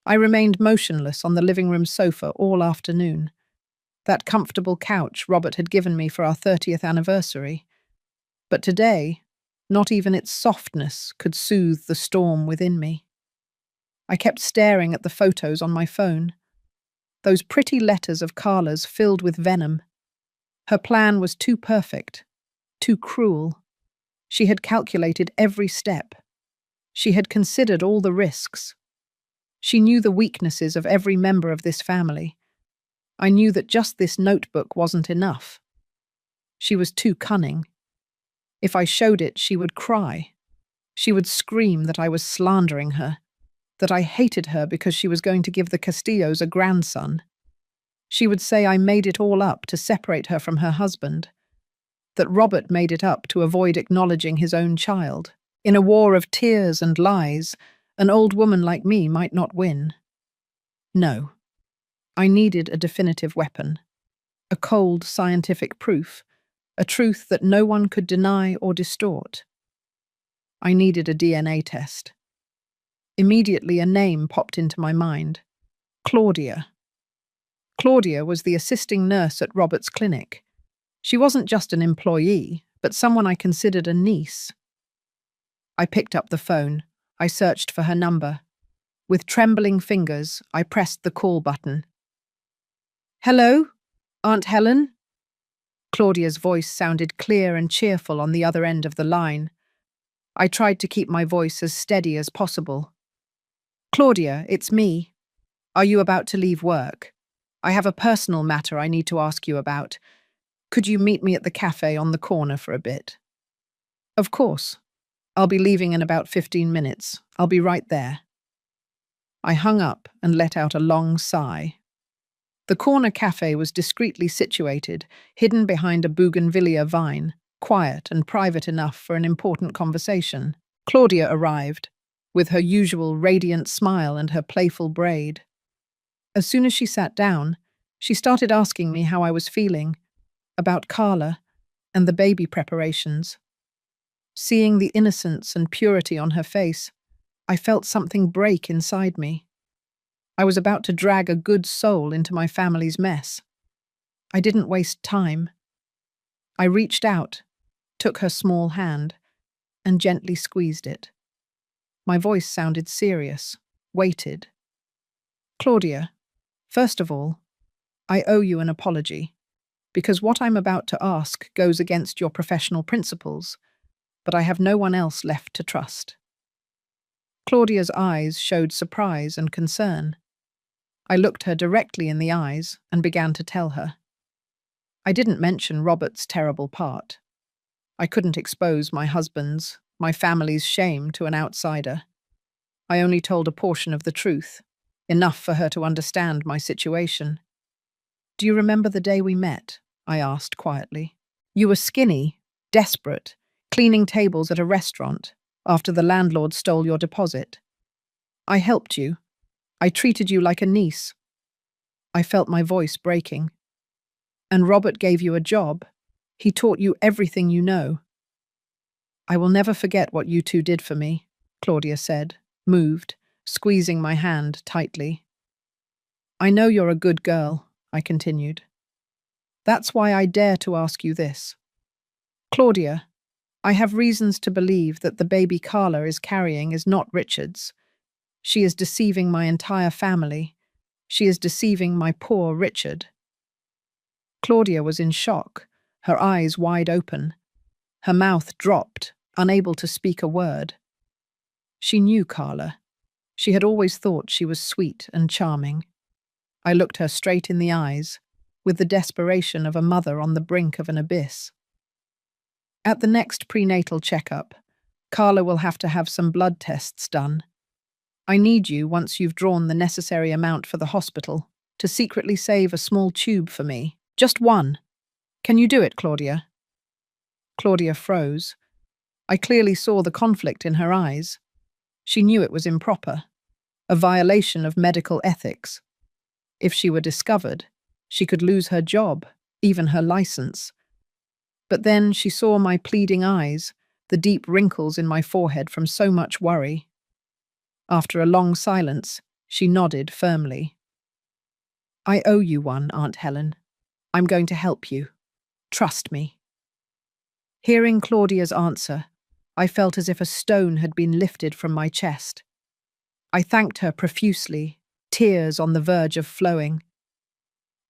I remained motionless on the living room sofa all afternoon. That comfortable couch Robert had given me for our 30th anniversary. But today, not even its softness could soothe the storm within me. I kept staring at the photos on my phone. Those pretty letters of Carla's filled with venom. Her plan was too perfect, too cruel. She had calculated every step. She had considered all the risks. She knew the weaknesses of every member of this family. I knew that just this notebook wasn't enough. She was too cunning. If I showed it, she would cry. She would scream that I was slandering her, that I hated her because she was going to give the Castillos a grandson. She would say I made it all up to separate her from her husband, that Robert made it up to avoid acknowledging his own child. In a war of tears and lies, an old woman like me might not win. No. I needed a definitive weapon, a cold scientific proof, a truth that no one could deny or distort. I needed a DNA test. Immediately a name popped into my mind. Claudia. Claudia was the assisting nurse at Robert's clinic. She wasn't just an employee, but someone I considered a niece. I picked up the phone. I searched for her number. With trembling fingers, I pressed the call button. "Hello, Aunt Helen?" Claudia's voice sounded clear and cheerful on the other end of the line. I tried to keep my voice as steady as possible. "Claudia, it's me. Are you about to leave work? I have a personal matter I need to ask you about. Could you meet me at the cafe on the corner for a bit?" "Of course. I'll be leaving in about 15 minutes. I'll be right there." I hung up and let out a long sigh. The corner cafe was discreetly situated, hidden behind a bougainvillea vine, quiet and private enough for an important conversation. Claudia arrived, with her usual radiant smile and her playful braid. As soon as she sat down, she started asking me how I was feeling, about Carla, and the baby preparations. Seeing the innocence and purity on her face, I felt something break inside me. I was about to drag a good soul into my family's mess. I didn't waste time. I reached out, took her small hand, and gently squeezed it. My voice sounded serious, weighted. Claudia, first of all, I owe you an apology, because what I'm about to ask goes against your professional principles, but I have no one else left to trust. Claudia's eyes showed surprise and concern. I looked her directly in the eyes and began to tell her. I didn't mention Robert's terrible part. I couldn't expose my husband's, my family's shame to an outsider. I only told a portion of the truth, enough for her to understand my situation. Do you remember the day we met? I asked quietly. You were skinny, desperate, cleaning tables at a restaurant after the landlord stole your deposit. I helped you. I treated you like a niece. I felt my voice breaking. And Robert gave you a job. He taught you everything you know. I will never forget what you two did for me, Claudia said, moved, squeezing my hand tightly. I know you're a good girl, I continued. That's why I dare to ask you this. Claudia, I have reasons to believe that the baby Carla is carrying is not Richard's. She is deceiving my entire family. She is deceiving my poor Richard. Claudia was in shock, her eyes wide open. Her mouth dropped, unable to speak a word. She knew Carla. She had always thought she was sweet and charming. I looked her straight in the eyes, with the desperation of a mother on the brink of an abyss. At the next prenatal checkup, Carla will have to have some blood tests done. I need you, once you've drawn the necessary amount for the hospital, to secretly save a small tube for me. Just one. Can you do it, Claudia? Claudia froze. I clearly saw the conflict in her eyes. She knew it was improper, a violation of medical ethics. If she were discovered, she could lose her job, even her license. But then she saw my pleading eyes, the deep wrinkles in my forehead from so much worry. After a long silence, she nodded firmly. I owe you one, Aunt Helen. I'm going to help you. Trust me. Hearing Claudia's answer, I felt as if a stone had been lifted from my chest. I thanked her profusely, tears on the verge of flowing.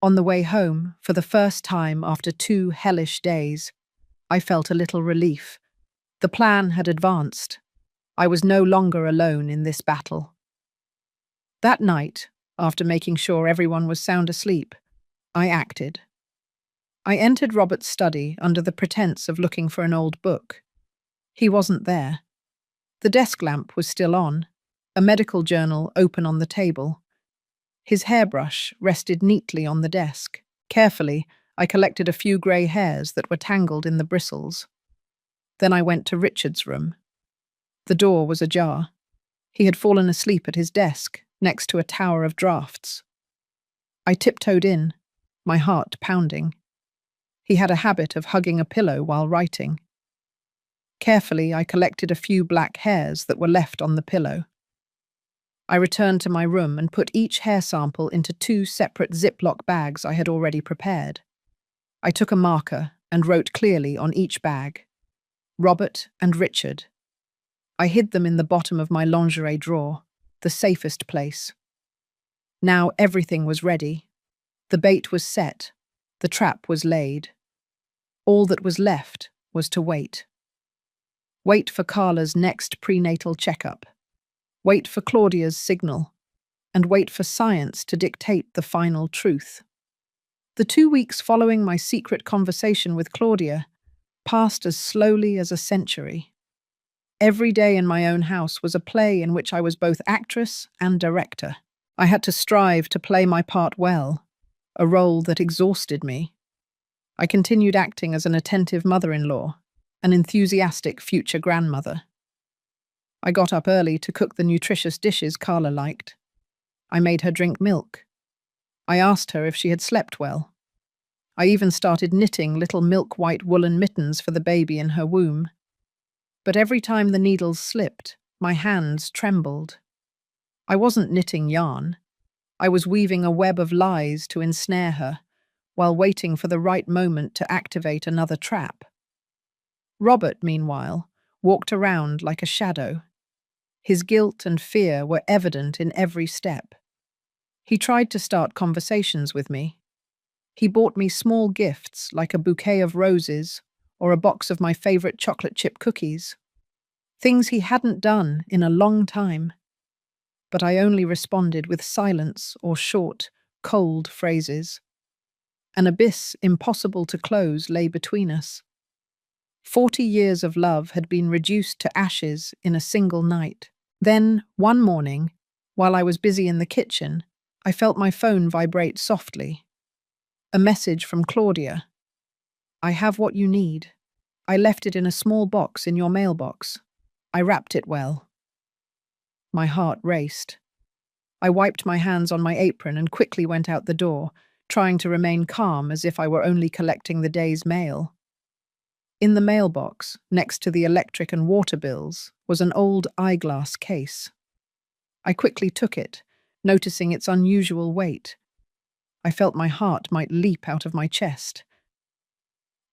On the way home, for the first time after 2 hellish days, I felt a little relief. The plan had advanced. I was no longer alone in this battle. That night, after making sure everyone was sound asleep, I acted. I entered Robert's study under the pretense of looking for an old book. He wasn't there. The desk lamp was still on, a medical journal open on the table. His hairbrush rested neatly on the desk. Carefully, I collected a few grey hairs that were tangled in the bristles. Then I went to Richard's room. The door was ajar. He had fallen asleep at his desk, next to a tower of drafts. I tiptoed in, my heart pounding. He had a habit of hugging a pillow while writing. Carefully, I collected a few black hairs that were left on the pillow. I returned to my room and put each hair sample into 2 separate Ziploc bags I had already prepared. I took a marker and wrote clearly on each bag, Robert and Richard. I hid them in the bottom of my lingerie drawer, the safest place. Now everything was ready. The bait was set. The trap was laid. All that was left was to wait. Wait for Carla's next prenatal checkup. Wait for Claudia's signal. And wait for science to dictate the final truth. The 2 weeks following my secret conversation with Claudia passed as slowly as a century. Every day in my own house was a play in which I was both actress and director. I had to strive to play my part well, a role that exhausted me. I continued acting as an attentive mother-in-law, an enthusiastic future grandmother. I got up early to cook the nutritious dishes Carla liked. I made her drink milk. I asked her if she had slept well. I even started knitting little milk-white woolen mittens for the baby in her womb. But every time the needles slipped, my hands trembled. I wasn't knitting yarn. I was weaving a web of lies to ensnare her, while waiting for the right moment to activate another trap. Robert, meanwhile, walked around like a shadow. His guilt and fear were evident in every step. He tried to start conversations with me. He bought me small gifts like a bouquet of roses or a box of my favorite chocolate chip cookies. Things he hadn't done in a long time. But I only responded with silence or short, cold phrases. An abyss impossible to close lay between us. 40 years of love had been reduced to ashes in a single night. Then, one morning, while I was busy in the kitchen, I felt my phone vibrate softly. A message from Claudia. "I have what you need. I left it in a small box in your mailbox. I wrapped it well." My heart raced. I wiped my hands on my apron and quickly went out the door, trying to remain calm as if I were only collecting the day's mail. In the mailbox, next to the electric and water bills, was an old eyeglass case. I quickly took it, noticing its unusual weight. I felt my heart might leap out of my chest.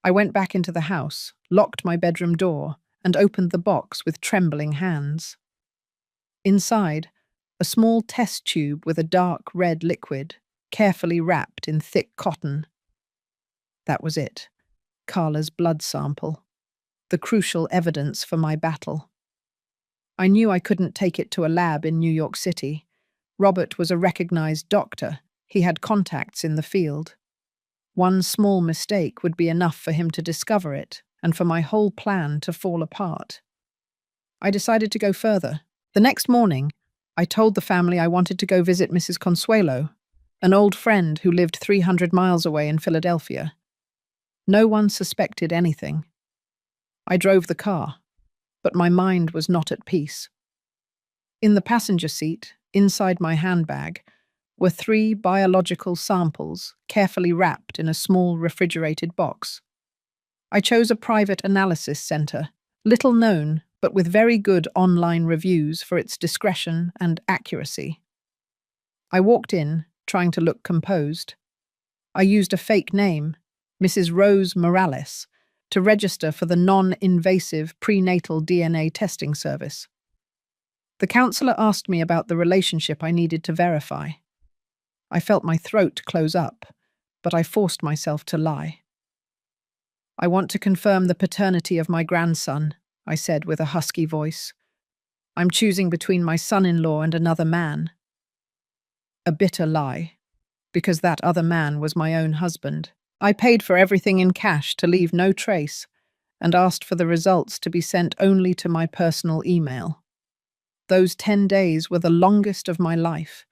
I went back into the house, locked my bedroom door, and opened the box with trembling hands. Inside, a small test tube with a dark red liquid, carefully wrapped in thick cotton. That was it. Carla's blood sample. The crucial evidence for my battle. I knew I couldn't take it to a lab in New York City. Robert was a recognized doctor. He had contacts in the field. One small mistake would be enough for him to discover it, and for my whole plan to fall apart. I decided to go further. The next morning, I told the family I wanted to go visit Mrs. Consuelo, an old friend who lived 300 miles away in Philadelphia. No one suspected anything. I drove the car, but my mind was not at peace. In the passenger seat, inside my handbag, were 3 biological samples carefully wrapped in a small refrigerated box. I chose a private analysis center, little known, but with very good online reviews for its discretion and accuracy. I walked in, trying to look composed. I used a fake name, Mrs. Rose Morales, to register for the non-invasive prenatal DNA testing service. The counselor asked me about the relationship I needed to verify. I felt my throat close up, but I forced myself to lie. "I want to confirm the paternity of my grandson," I said with a husky voice. "I'm choosing between my son-in-law and another man." A bitter lie, because that other man was my own husband. I paid for everything in cash to leave no trace, and asked for the results to be sent only to my personal email. Those 10 days were the longest of my life.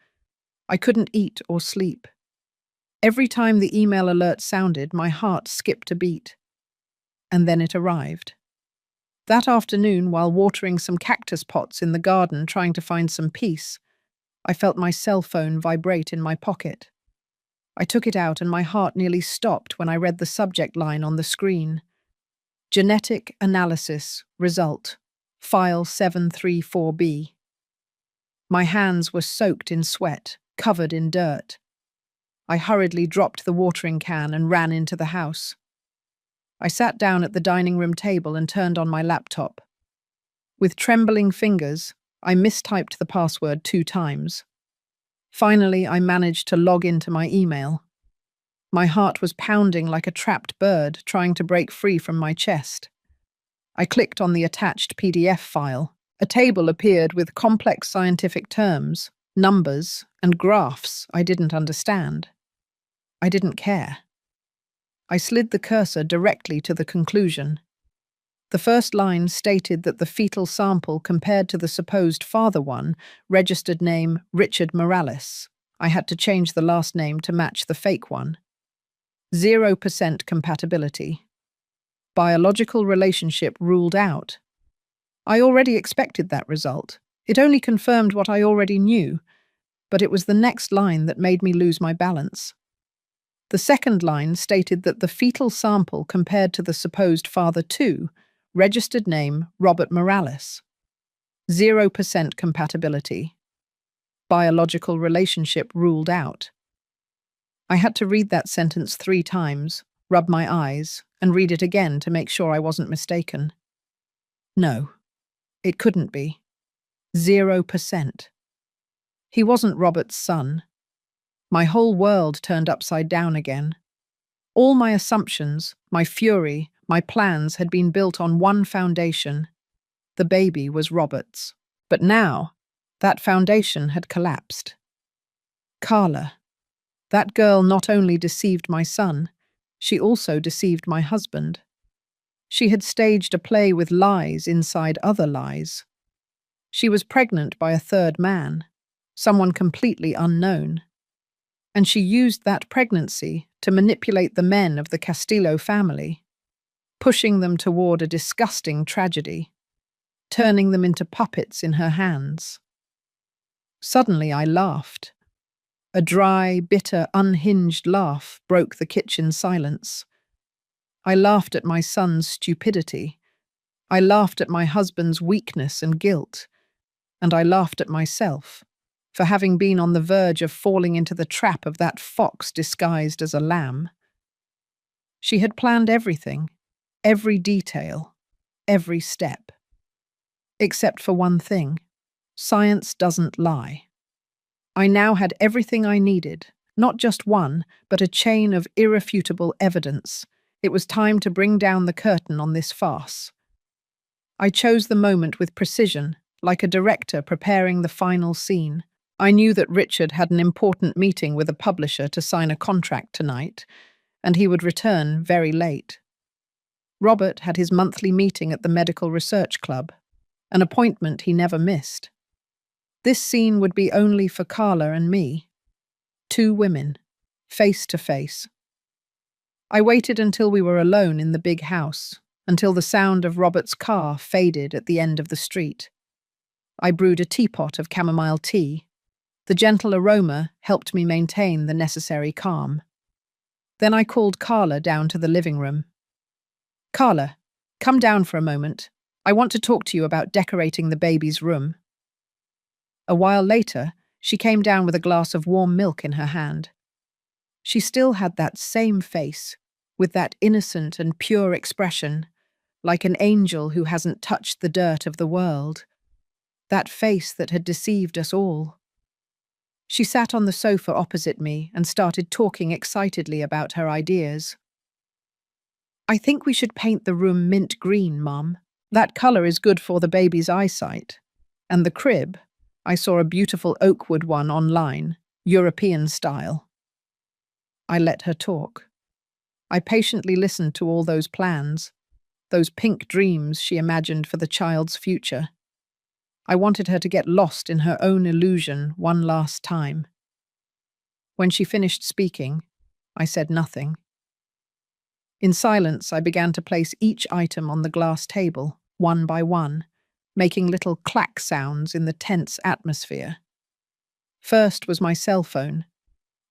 I couldn't eat or sleep. Every time the email alert sounded, my heart skipped a beat. And then it arrived. That afternoon, while watering some cactus pots in the garden trying to find some peace, I felt my cell phone vibrate in my pocket. I took it out and my heart nearly stopped when I read the subject line on the screen. Genetic analysis result, file 734B. My hands were soaked in sweat, covered in dirt. I hurriedly dropped the watering can and ran into the house. I sat down at the dining room table and turned on my laptop. With trembling fingers, I mistyped the password 2 times. Finally, I managed to log into my email. My heart was pounding like a trapped bird trying to break free from my chest. I clicked on the attached PDF file. A table appeared with complex scientific terms, numbers, and graphs I didn't understand. I didn't care. I slid the cursor directly to the conclusion. The first line stated that the fetal sample compared to the supposed father one registered name Richard Morales. I had to change the last name to match the fake one. 0% compatibility. Biological relationship ruled out. I already expected that result. It only confirmed what I already knew, but it was the next line that made me lose my balance. The second line stated that the fetal sample compared to the supposed father too, registered name Robert Morales. 0% compatibility. Biological relationship ruled out. I had to read that sentence 3 times, rub my eyes, and read it again to make sure I wasn't mistaken. No, it couldn't be. 0%. He wasn't Robert's son. My whole world turned upside down again. All my assumptions, my fury, my plans had been built on one foundation. The baby was Robert's. But now, that foundation had collapsed. Carla. That girl not only deceived my son, she also deceived my husband. She had staged a play with lies inside other lies. She was pregnant by a third man, someone completely unknown. And she used that pregnancy to manipulate the men of the Castillo family, pushing them toward a disgusting tragedy, turning them into puppets in her hands. Suddenly I laughed. A dry, bitter, unhinged laugh broke the kitchen silence. I laughed at my son's stupidity. I laughed at my husband's weakness and guilt. And I laughed at myself for having been on the verge of falling into the trap of that fox disguised as a lamb. She had planned everything, every detail, every step. Except for one thing. Science doesn't lie. I now had everything I needed, not just one, but a chain of irrefutable evidence. It was time to bring down the curtain on this farce. I chose the moment with precision, like a director preparing the final scene. I knew that Richard had an important meeting with a publisher to sign a contract tonight, and he would return very late. Robert had his monthly meeting at the Medical Research Club, an appointment he never missed. This scene would be only for Carla and me. 2 women, face to face. I waited until we were alone in the big house, until the sound of Robert's car faded at the end of the street. I brewed a teapot of chamomile tea. The gentle aroma helped me maintain the necessary calm. Then I called Carla down to the living room. Carla, come down for a moment. I want to talk to you about decorating the baby's room. A while later, she came down with a glass of warm milk in her hand. She still had that same face, with that innocent and pure expression, like an angel who hasn't touched the dirt of the world. That face that had deceived us all. She sat on the sofa opposite me and started talking excitedly about her ideas. I think we should paint the room mint green, Mum. That colour is good for the baby's eyesight. And the crib, I saw a beautiful oak wood one online, European style. I let her talk. I patiently listened to all those plans, those pink dreams she imagined for the child's future. I wanted her to get lost in her own illusion one last time. When she finished speaking, I said nothing. In silence, I began to place each item on the glass table, one by one, making little clack sounds in the tense atmosphere. First was my cell phone.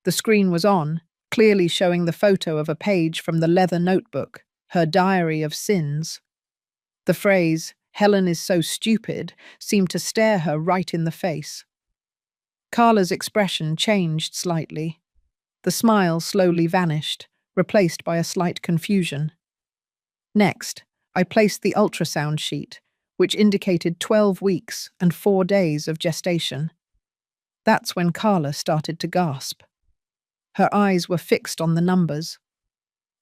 The screen was on, clearly showing the photo of a page from the leather notebook, her diary of sins. The phrase, "Helen is so stupid," seemed to stare her right in the face. Carla's expression changed slightly. The smile slowly vanished, replaced by a slight confusion. Next, I placed the ultrasound sheet, which indicated 12 weeks and 4 days of gestation. That's when Carla started to gasp. Her eyes were fixed on the numbers.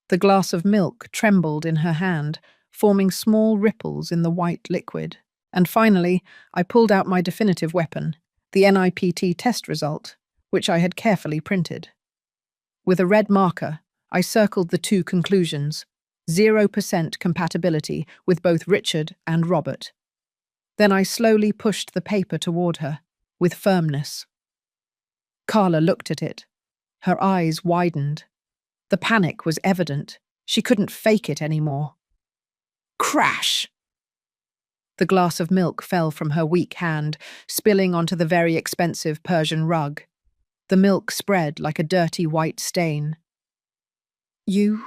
The glass of milk trembled in her hand, forming small ripples in the white liquid. And finally, I pulled out my definitive weapon, the NIPT test result, which I had carefully printed. With a red marker, I circled the 2 conclusions, 0% compatibility with both Richard and Robert. Then I slowly pushed the paper toward her, with firmness. Carla looked at it. Her eyes widened. The panic was evident. She couldn't fake it anymore. Crash! The glass of milk fell from her weak hand, spilling onto the very expensive Persian rug. The milk spread like a dirty white stain. You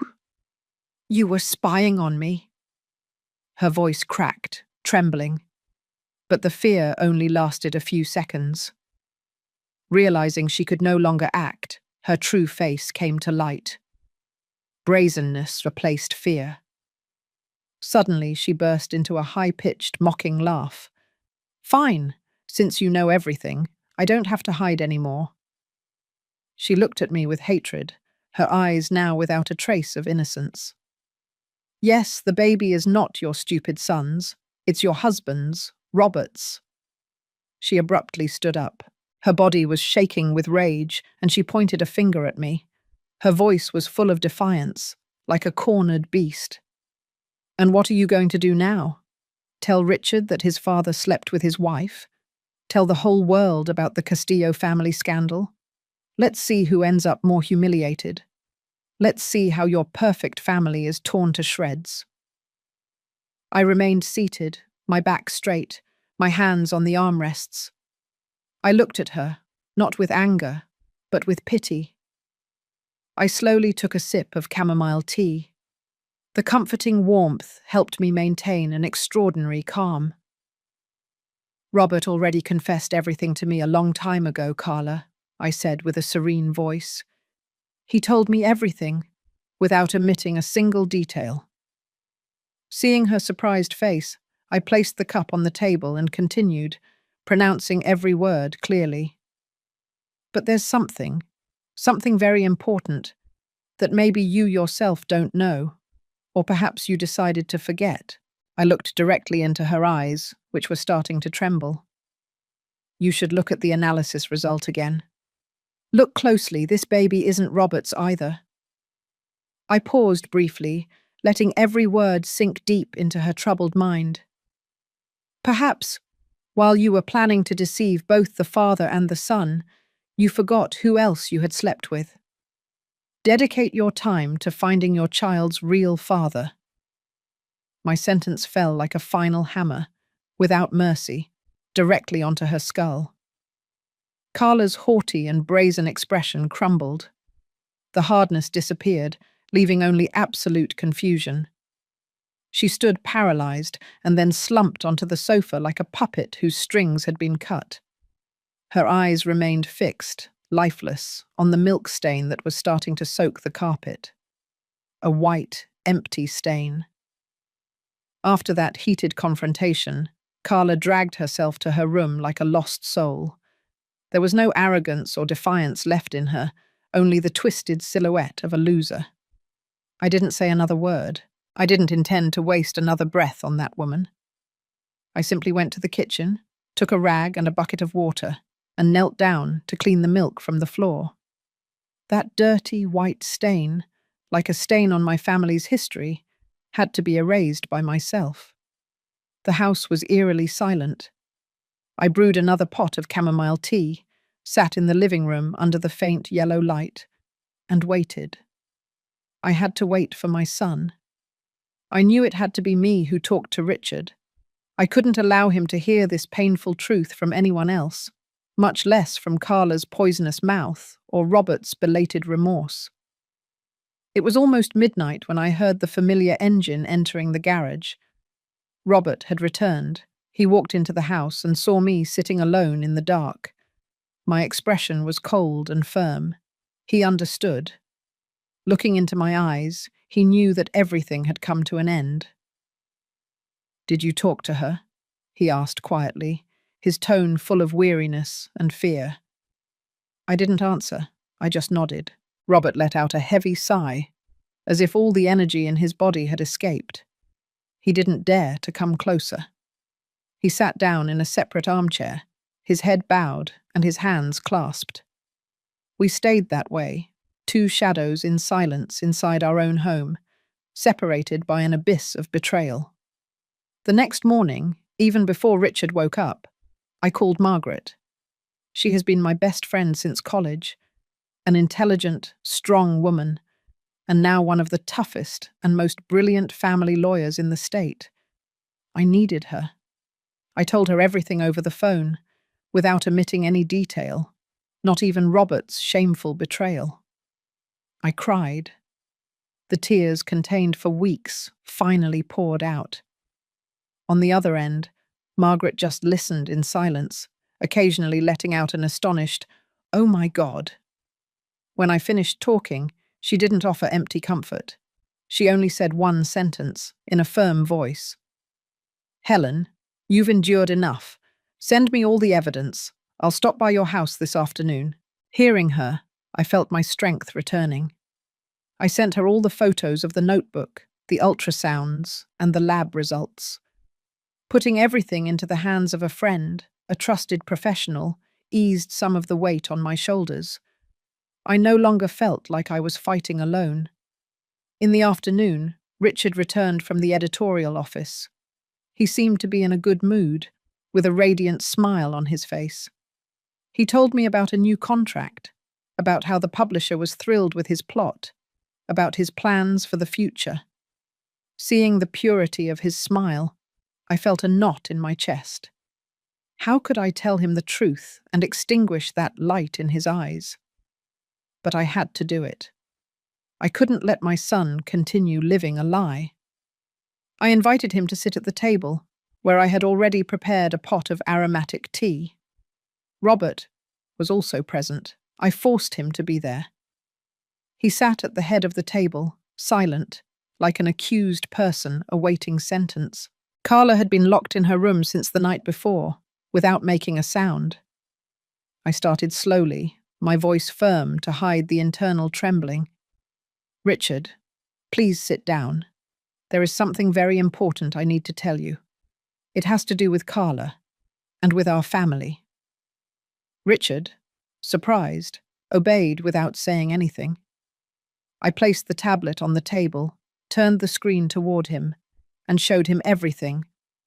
were spying on me. Her voice cracked, trembling. But the fear only lasted a few seconds. Realizing she could no longer act, her true face came to light. Brazenness replaced fear. Suddenly, she burst into a high-pitched, mocking laugh. Fine, since you know everything, I don't have to hide anymore. She looked at me with hatred, her eyes now without a trace of innocence. Yes, the baby is not your stupid son's. It's your husband's, Robert's. She abruptly stood up. Her body was shaking with rage, and she pointed a finger at me. Her voice was full of defiance, like a cornered beast. And what are you going to do now? Tell Richard that his father slept with his wife? Tell the whole world about the Castillo family scandal? Let's see who ends up more humiliated. Let's see how your perfect family is torn to shreds. I remained seated, my back straight, my hands on the armrests. I looked at her, not with anger, but with pity. I slowly took a sip of chamomile tea. The comforting warmth helped me maintain an extraordinary calm. Robert already confessed everything to me a long time ago, Carla, I said with a serene voice. He told me everything, without omitting a single detail. Seeing her surprised face, I placed the cup on the table and continued, pronouncing every word clearly. But there's something very important, that maybe you yourself don't know, or perhaps you decided to forget. I looked directly into her eyes, which were starting to tremble. You should look at the analysis result again. Look closely, this baby isn't Robert's either. I paused briefly, letting every word sink deep into her troubled mind. Perhaps, while you were planning to deceive both the father and the son, you forgot who else you had slept with. Dedicate your time to finding your child's real father. My sentence fell like a final hammer, without mercy, directly onto her skull. Carla's haughty and brazen expression crumbled. The hardness disappeared, leaving only absolute confusion. She stood paralyzed and then slumped onto the sofa like a puppet whose strings had been cut. Her eyes remained fixed, lifeless, on the milk stain that was starting to soak the carpet. A white, empty stain. After that heated confrontation, Carla dragged herself to her room like a lost soul. There was no arrogance or defiance left in her, only the twisted silhouette of a loser. I didn't say another word. I didn't intend to waste another breath on that woman. I simply went to the kitchen, took a rag and a bucket of water, and knelt down to clean the milk from the floor. That dirty white stain, like a stain on my family's history, had to be erased by myself. The house was eerily silent. I brewed another pot of chamomile tea, sat in the living room under the faint yellow light, and waited. I had to wait for my son. I knew it had to be me who talked to Richard. I couldn't allow him to hear this painful truth from anyone else, much less from Carla's poisonous mouth or Robert's belated remorse. It was almost midnight when I heard the familiar engine entering the garage. Robert had returned. He walked into the house and saw me sitting alone in the dark. My expression was cold and firm. He understood. Looking into my eyes, he knew that everything had come to an end. "Did you talk to her?" he asked quietly, his tone full of weariness and fear. I didn't answer. I just nodded. Robert let out a heavy sigh, as if all the energy in his body had escaped. He didn't dare to come closer. He sat down in a separate armchair, his head bowed and his hands clasped. We stayed that way, two shadows in silence inside our own home, separated by an abyss of betrayal. The next morning, even before Richard woke up, I called Margaret. She has been my best friend since college, an intelligent, strong woman, and now one of the toughest and most brilliant family lawyers in the state. I needed her. I told her everything over the phone, without omitting any detail, not even Robert's shameful betrayal. I cried. The tears contained for weeks finally poured out. On the other end, Margaret just listened in silence, occasionally letting out an astonished, "Oh my God." When I finished talking, she didn't offer empty comfort. She only said one sentence, in a firm voice. "Helen, you've endured enough. Send me all the evidence. I'll stop by your house this afternoon." Hearing her, I felt my strength returning. I sent her all the photos of the notebook, the ultrasounds, and the lab results. Putting everything into the hands of a friend, a trusted professional, eased some of the weight on my shoulders. I no longer felt like I was fighting alone. In the afternoon, Richard returned from the editorial office. He seemed to be in a good mood, with a radiant smile on his face. He told me about a new contract, about how the publisher was thrilled with his plot, about his plans for the future. Seeing the purity of his smile, I felt a knot in my chest. How could I tell him the truth and extinguish that light in his eyes? But I had to do it. I couldn't let my son continue living a lie. I invited him to sit at the table, where I had already prepared a pot of aromatic tea. Robert was also present. I forced him to be there. He sat at the head of the table, silent, like an accused person awaiting sentence. Carla had been locked in her room since the night before, without making a sound. I started slowly, my voice firm to hide the internal trembling. "Richard, please sit down. There is something very important I need to tell you. It has to do with Carla, and with our family." Richard, surprised, obeyed without saying anything. I placed the tablet on the table, turned the screen toward him, and showed him everything,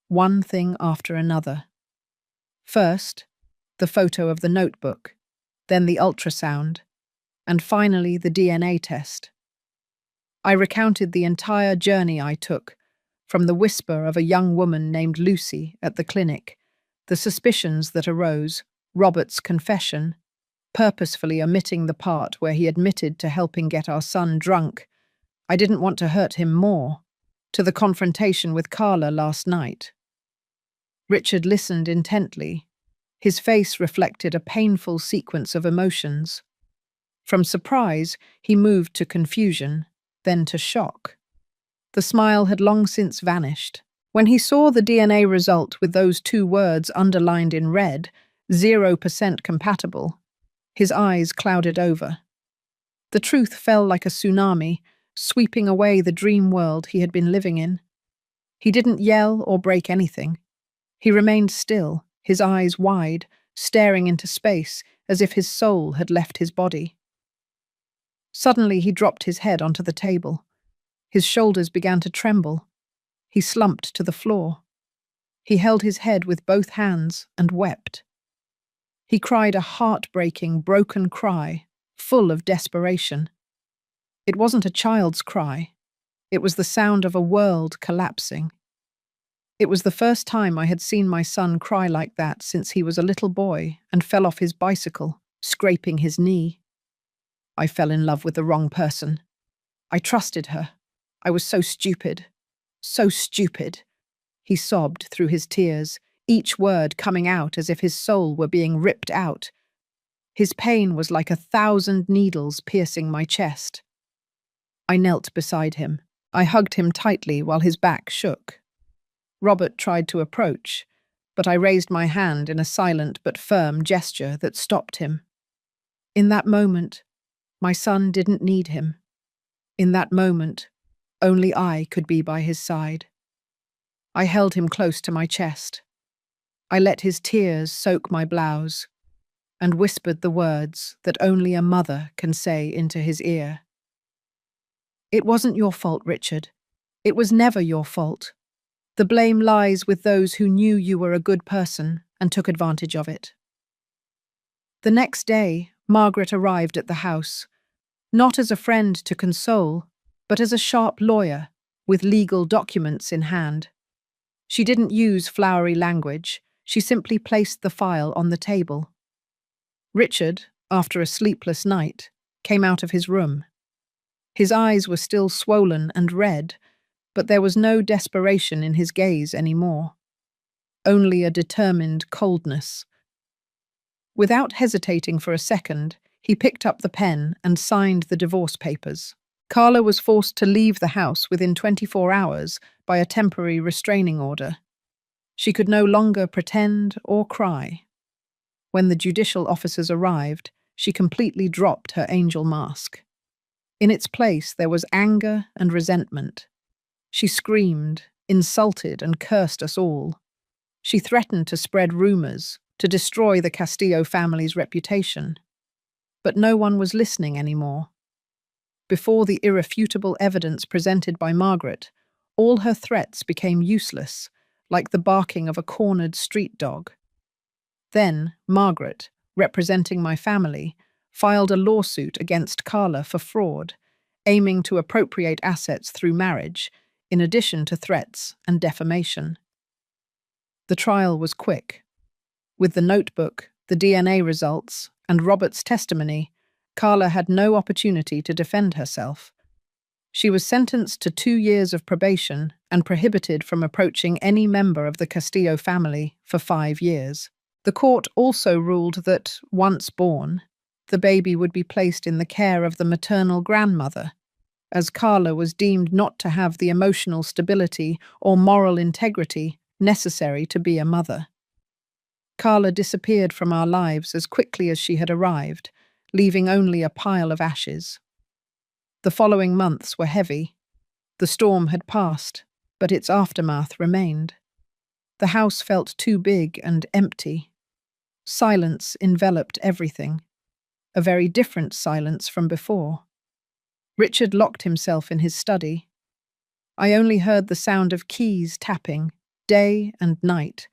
one thing after another. First, the photo of the notebook, then the ultrasound, and finally the DNA test. I recounted the entire journey I took, from the whisper of a young woman named Lucy at the clinic, the suspicions that arose, Robert's confession, purposefully omitting the part where he admitted to helping get our son drunk. I didn't want to hurt him more, to the confrontation with Carla last night. Richard listened intently. His face reflected a painful sequence of emotions. From surprise, he moved to confusion, then to shock. The smile had long since vanished. When he saw the DNA result with those two words underlined in red, 0% compatible, his eyes clouded over. The truth fell like a tsunami, sweeping away the dream world he had been living in. He didn't yell or break anything. He remained still, his eyes wide, staring into space as if his soul had left his body. Suddenly he dropped his head onto the table. His shoulders began to tremble. He slumped to the floor. He held his head with both hands and wept. He cried a heartbreaking, broken cry, full of desperation. It wasn't a child's cry. It was the sound of a world collapsing. It was the first time I had seen my son cry like that since he was a little boy and fell off his bicycle, scraping his knee. I fell in love with the wrong person. I trusted her. I was so stupid. So stupid. He sobbed through his tears, each word coming out as if his soul were being ripped out. His pain was like 1,000 needles piercing my chest. I knelt beside him. I hugged him tightly while his back shook. Robert tried to approach, but I raised my hand in a silent but firm gesture that stopped him. In that moment, my son didn't need him. In that moment, only I could be by his side. I held him close to my chest. I let his tears soak my blouse and whispered the words that only a mother can say into his ear. "It wasn't your fault, Richard. It was never your fault. The blame lies with those who knew you were a good person and took advantage of it." The next day, Margaret arrived at the house, not as a friend to console, but as a sharp lawyer with legal documents in hand. She didn't use flowery language. She simply placed the file on the table. Richard, after a sleepless night, came out of his room. His eyes were still swollen and red, but there was no desperation in his gaze anymore. Only a determined coldness. Without hesitating for a second, he picked up the pen and signed the divorce papers. Carla was forced to leave the house within 24 hours by a temporary restraining order. She could no longer pretend or cry. When the judicial officers arrived, she completely dropped her angel mask. In its place, there was anger and resentment. She screamed, insulted, and cursed us all. She threatened to spread rumors, to destroy the Castillo family's reputation. But no one was listening anymore. Before the irrefutable evidence presented by Margaret, all her threats became useless, like the barking of a cornered street dog. Then, Margaret, representing my family, filed a lawsuit against Carla for fraud, aiming to appropriate assets through marriage, in addition to threats and defamation. The trial was quick. With the notebook, the DNA results, and Robert's testimony, Carla had no opportunity to defend herself. She was sentenced to 2 years of probation and prohibited from approaching any member of the Castillo family for 5 years. The court also ruled that, once born, the baby would be placed in the care of the maternal grandmother, as Carla was deemed not to have the emotional stability or moral integrity necessary to be a mother. Carla disappeared from our lives as quickly as she had arrived, leaving only a pile of ashes. The following months were heavy. The storm had passed, but its aftermath remained. The house felt too big and empty. Silence enveloped everything, a very different silence from before. Richard locked himself in his study. I only heard the sound of keys tapping, day and night,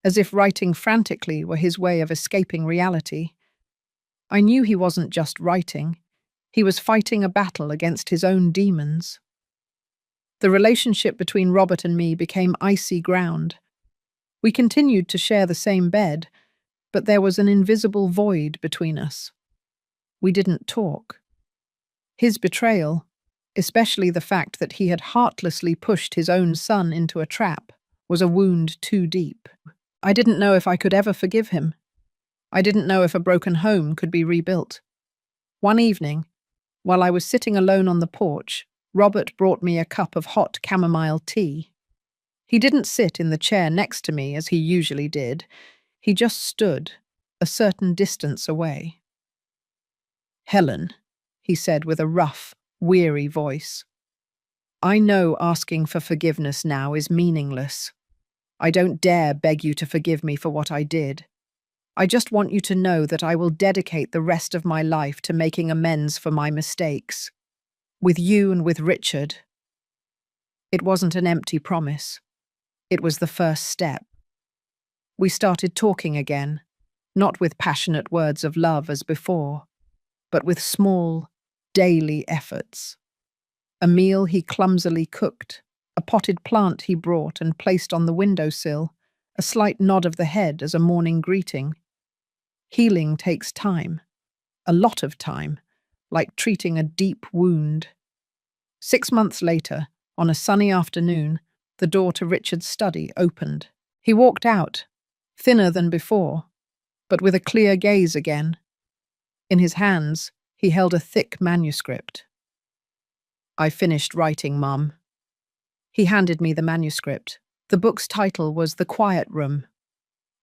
as if writing frantically were his way of escaping reality. I knew he wasn't just writing. He was fighting a battle against his own demons. The relationship between Robert and me became icy ground. We continued to share the same bed, but there was an invisible void between us. We didn't talk. His betrayal, especially the fact that he had heartlessly pushed his own son into a trap, was a wound too deep. I didn't know if I could ever forgive him. I didn't know if a broken home could be rebuilt. One evening, while I was sitting alone on the porch, Robert brought me a cup of hot chamomile tea. He didn't sit in the chair next to me as he usually did. He just stood, a certain distance away. "Helen," he said with a rough, weary voice, "I know asking for forgiveness now is meaningless. I don't dare beg you to forgive me for what I did. I just want you to know that I will dedicate the rest of my life to making amends for my mistakes. With you and with Richard." It wasn't an empty promise. It was the first step. We started talking again, not with passionate words of love as before, but with small, daily efforts. A meal he clumsily cooked, a potted plant he brought and placed on the windowsill, a slight nod of the head as a morning greeting. Healing takes time, a lot of time, like treating a deep wound. 6 months later, on a sunny afternoon, the door to Richard's study opened. He walked out, thinner than before, but with a clear gaze again. In his hands, he held a thick manuscript. "I finished writing, Mum." He handed me the manuscript. The book's title was The Quiet Room.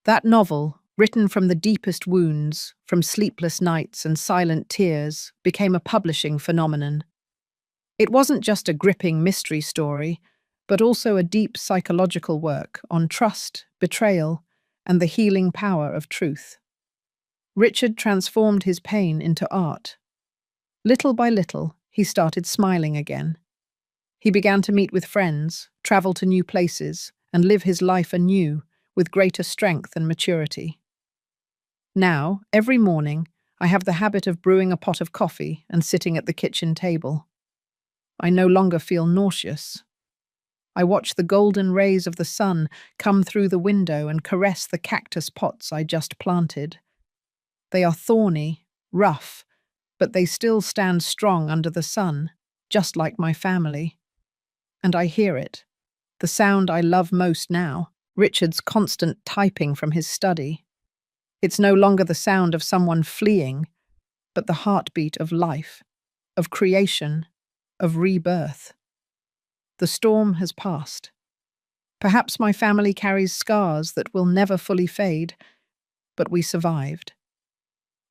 That novel, written from the deepest wounds, from sleepless nights and silent tears, became a publishing phenomenon. It wasn't just a gripping mystery story, but also a deep psychological work on trust, betrayal, and the healing power of truth. Richard transformed his pain into art. Little by little, he started smiling again. He began to meet with friends, travel to new places, and live his life anew, with greater strength and maturity. Now, every morning, I have the habit of brewing a pot of coffee and sitting at the kitchen table. I no longer feel nauseous. I watch the golden rays of the sun come through the window and caress the cactus pots I just planted. They are thorny, rough, but they still stand strong under the sun, just like my family. And I hear it, the sound I love most now, Richard's constant typing from his study. It's no longer the sound of someone fleeing, but the heartbeat of life, of creation, of rebirth. The storm has passed. Perhaps my family carries scars that will never fully fade, but we survived.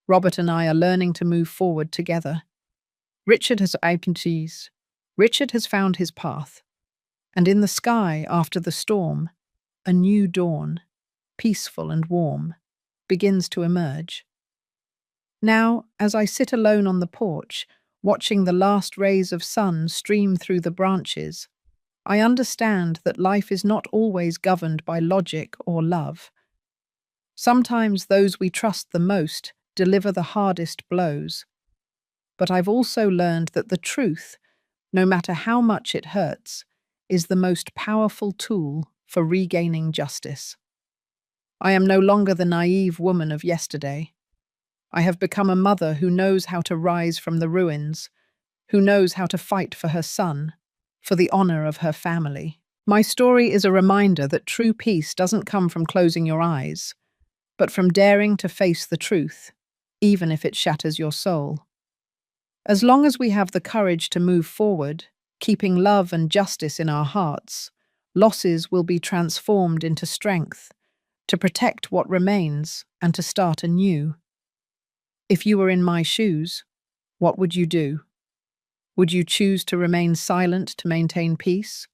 Robert and I are learning to move forward together. Richard has identities. Richard has found his path. And in the sky after the storm, a new dawn, peaceful and warm, begins to emerge. Now, as I sit alone on the porch, watching the last rays of sun stream through the branches, I understand that life is not always governed by logic or love. Sometimes those we trust the most deliver the hardest blows. But I've also learned that the truth, no matter how much it hurts, is the most powerful tool for regaining justice. I am no longer the naive woman of yesterday. I have become a mother who knows how to rise from the ruins, who knows how to fight for her son, for the honor of her family. My story is a reminder that true peace doesn't come from closing your eyes, but from daring to face the truth, even if it shatters your soul. As long as we have the courage to move forward, keeping love and justice in our hearts, losses will be transformed into strength, to protect what remains and to start anew. If you were in my shoes, what would you do? Would you choose to remain silent to maintain peace?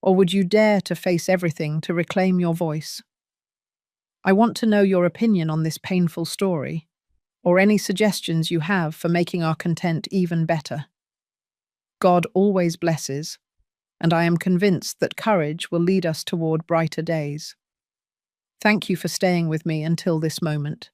Or would you dare to face everything to reclaim your voice? I want to know your opinion on this painful story, or any suggestions you have for making our content even better. God always blesses, and I am convinced that courage will lead us toward brighter days. Thank you for staying with me until this moment.